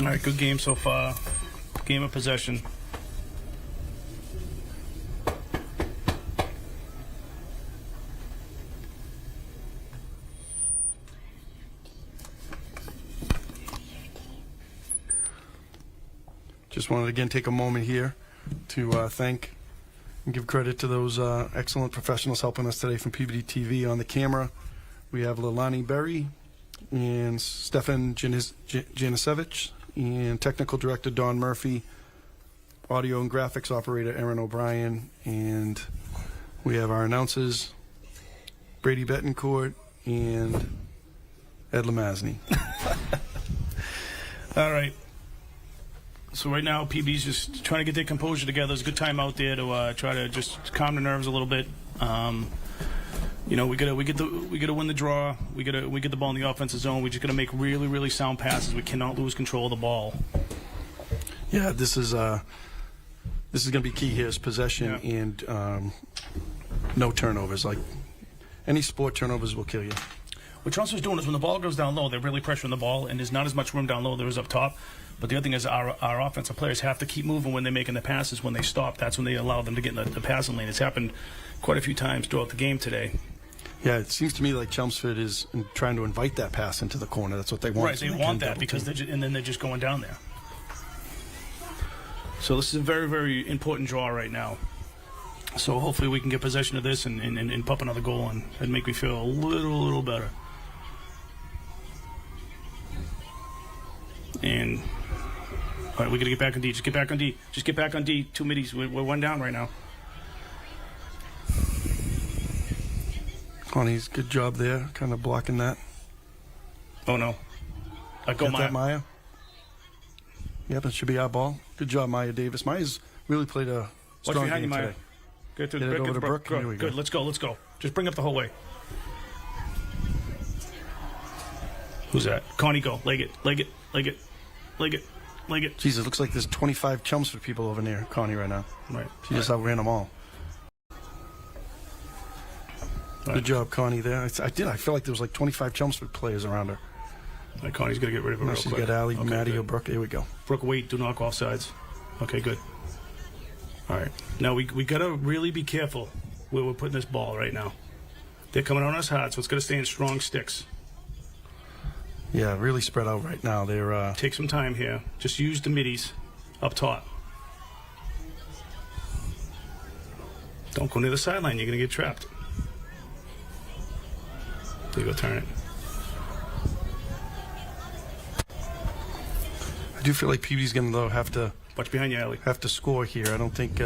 S5: All right, good game so far. Game of possession.
S7: Just wanted to again take a moment here to thank and give credit to those excellent professionals helping us today from PBD TV. On the camera, we have Leilani Berry and Stefan Janisevich, and technical director Don Murphy, audio and graphics operator Aaron O'Brien, and we have our announcers Brady Betancourt and Ed Lamazny.
S5: All right. So right now, PB's just trying to get their composure together. It's a good time out there to try to just calm the nerves a little bit. We gotta win the draw. We get the ball in the offensive zone. We just gotta make really, really sound passes. We cannot lose control of the ball.
S7: Yeah, this is gonna be key here is possession and no turnovers. Like any sport, turnovers will kill you.
S5: What Chelmsford's doing is when the ball goes down low, they're really pressuring the ball, and there's not as much room down low there is up top. But the other thing is our offensive players have to keep moving when they're making the passes. When they stop, that's when they allow them to get in the passing lane. It's happened quite a few times throughout the game today.
S7: Yeah, it seems to me like Chelmsford is trying to invite that pass into the corner. That's what they want.
S5: Right, they want that because and then they're just going down there. So this is a very, very important draw right now. So hopefully we can get possession of this and pop another goal and make me feel a little better. And all right, we got to get back on D. Just get back on D. Just get back on D. 2 middies. We're one down right now.
S7: Connie's good job there, kind of blocking that.
S5: Oh no! Go Maya.
S7: That, Maya. Yep, it should be our ball. Good job, Maya Davis. Maya's really played a strong game today.
S5: Get
S7: it over to Brooke. Here we go.
S5: Good. Let's go. Let's go. Just bring up the whole way. Who's that? Connie, go. Leg it. Leg it. Leg it. Leg it. Leg it.
S7: Jesus, looks like there's 25 Chelmsford people over near Connie right now.
S5: Right.
S7: She just outran them all. Good job, Connie, there. I feel like there was like 25 Chelmsford players around her.
S5: Right, Connie's going to get rid of it real
S7: she's
S5: quick.
S7: got Allie,
S5: Okay,
S7: Maddie,
S5: good.
S7: or Brooke. Here we go.
S5: Brooke, wait. Do knock off sides. Okay, good. All right. Now, we got to really be careful where we're putting this ball right now. They're coming on us hard, so it's going to stay in strong sticks.
S7: Yeah, really spread out right now. They're
S5: Take some time here. Just use the middies up top. Don't go near the sideline. You're going to get trapped. There you go, turn it.
S7: I do feel like PV's going to have to
S5: watch behind you, Allie.
S7: Have to score here. I don't think.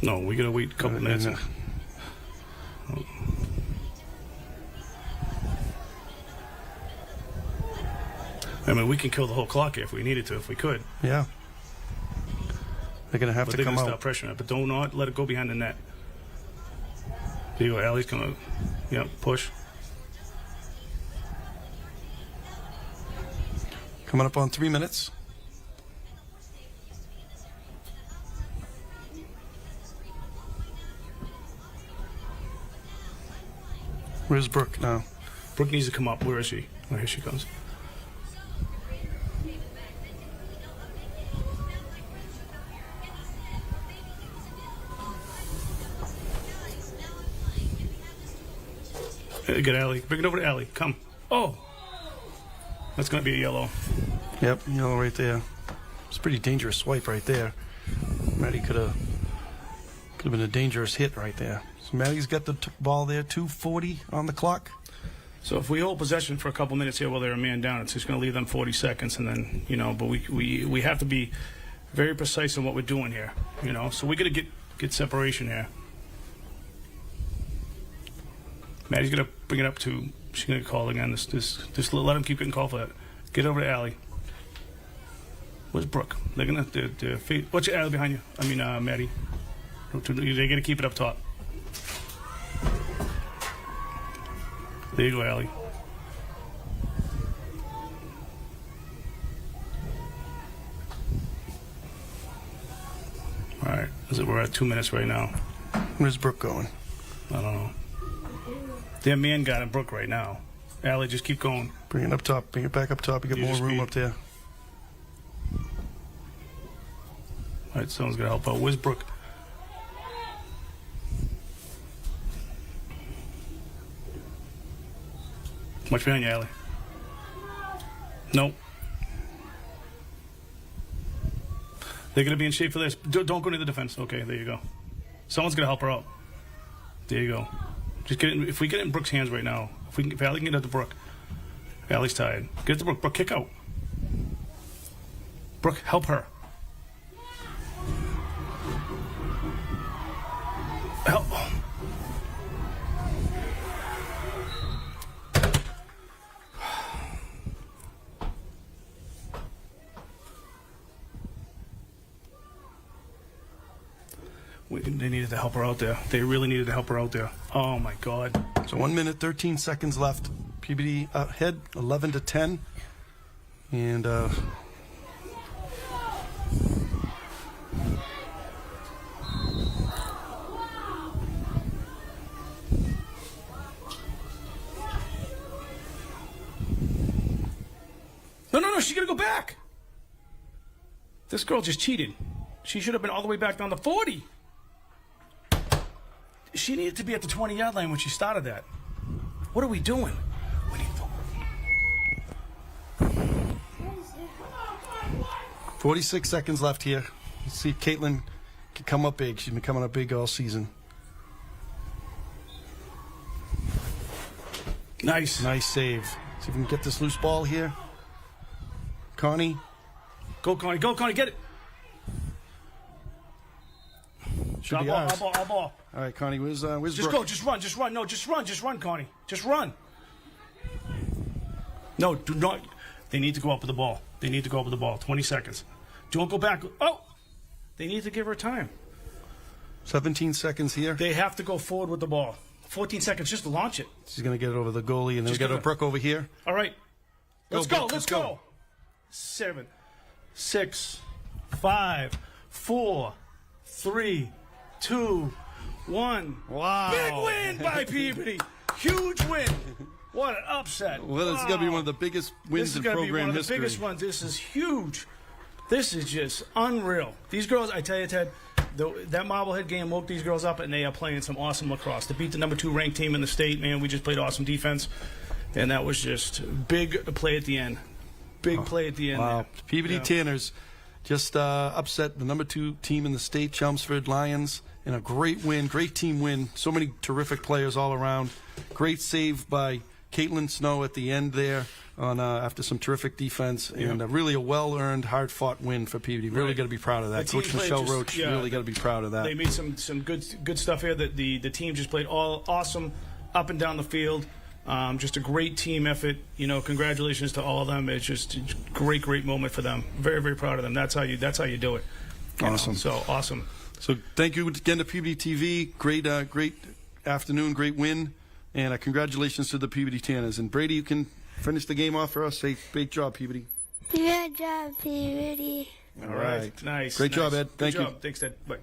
S5: No, we got to wait a couple minutes. I mean, we can kill the whole clock here if we needed to, if we could.
S7: Yeah. They're going to have to come out.
S5: Stop pressuring it, but do not let it go behind the net. There you go, Allie's going to, push.
S7: Coming up on 3 minutes. Where's Brooke now?
S5: Brooke needs to come up. Where is she? Oh, here she comes. Get Allie. Bring it over to Allie. Come. Oh! That's going to be a yellow.
S7: Yep, yellow right there. It's a pretty dangerous swipe right there. Maddie could have been a dangerous hit right there. So Maddie's got the ball there, 2:40 on the clock.
S5: So if we hold possession for a couple minutes here while they're a man down, it's just going to leave them 40 seconds, and then, but we have to be very precise in what we're doing here, So we got to get separation here. Maddie's going to bring it up to, she's going to call again. Just let them keep getting called for that. Get over to Allie. Where's Brooke? They're going to, watch Allie behind you. I mean, Maddie. They got to keep it up top. There you go, Allie. All right, we're at 2 minutes right now.
S7: Where's Brooke going?
S5: I don't know. Their man got in Brooke right now. Allie, just keep going.
S7: Bring it up top. Bring it back up top. You got more room up there.
S5: All right, someone's going to help out. Where's Brooke? Watch behind you, Allie. Nope. They're going to be in shape for this. Don't go near the defense. Okay, there you go. Someone's going to help her out. There you go. Just get in. If we get it in Brooke's hands right now, if Allie can get it to Brooke. Allie's tired. Get it to Brooke. Brooke, kick out. Brooke, help her. Help. They needed to help her out there. They really needed to help her out there. Oh, my God.
S7: So 1 minute, 13 seconds left. PBD ahead, 11-10. And
S5: No, she's going to go back. This girl just cheated. She should have been all the way back down to 40. She needed to be at the 20-yard line when she started that. What are we doing?
S7: 46 seconds left here. Let's see if Caitlin can come up big. She's been coming up big all season.
S5: Nice.
S7: Nice save. See if we can get this loose ball here. Connie.
S5: Go, Connie. Go, Connie. Get it.
S7: Should be
S5: All
S7: ours.
S5: ball.
S7: All right, Connie. Where's
S5: Just
S7: Brooke?
S5: go. Just run. No, just run, Connie. Just run. No, do not. They need to go up with the ball. 20 seconds. Don't go back. Oh! They need to give her time.
S7: 17 seconds here.
S5: They have to go forward with the ball. 14 seconds just to launch it.
S7: She's going to get it over the goalie, and then we got a Brooke over here.
S5: All right. Let's go.
S7: Brooke,
S5: Let's go. 7, 6, 5, 4, 3, 2, 1.
S7: Wow.
S5: Big win by Peabody. Huge win. What an upset.
S7: Well, it's going to be one of the biggest wins in program history.
S5: This is going to be one of the biggest ones. This is huge. This is just unreal. These girls, I tell you, Ted, that Marblehead game woke these girls up, and they are playing some awesome lacrosse. To beat the number 2 ranked team in the state, man, we just played awesome defense. And that was just big play at the end. Big play at the end.
S7: Wow.
S5: There.
S7: Peabody Tanners just upset the number 2 team in the state, Chelmsford Lions, in a great win, great team win. So many terrific players all around. Great save by Caitlin Snow at the end there on after some terrific defense, and really a well-earned, hard-fought win for Peabody. Really got to be proud of that. Coach Michelle Roach really got to be proud of that.
S5: They made some good stuff here. That the team just played all awesome up and down the field. Just a great team effort. You know, congratulations to all of them. It's just a great moment for them. Very, very proud of them. That's how you do it.
S7: Awesome.
S5: So awesome.
S7: So thank you again to Peabody TV. Great afternoon, great win. And congratulations to the Peabody Tanners. And Brady, you can finish the game off for us. Say, great job, Peabody.
S11: Good job, Peabody.
S5: All right. Nice.
S7: Great job, Ed. Thank you.
S5: Thanks, Ed. Bye.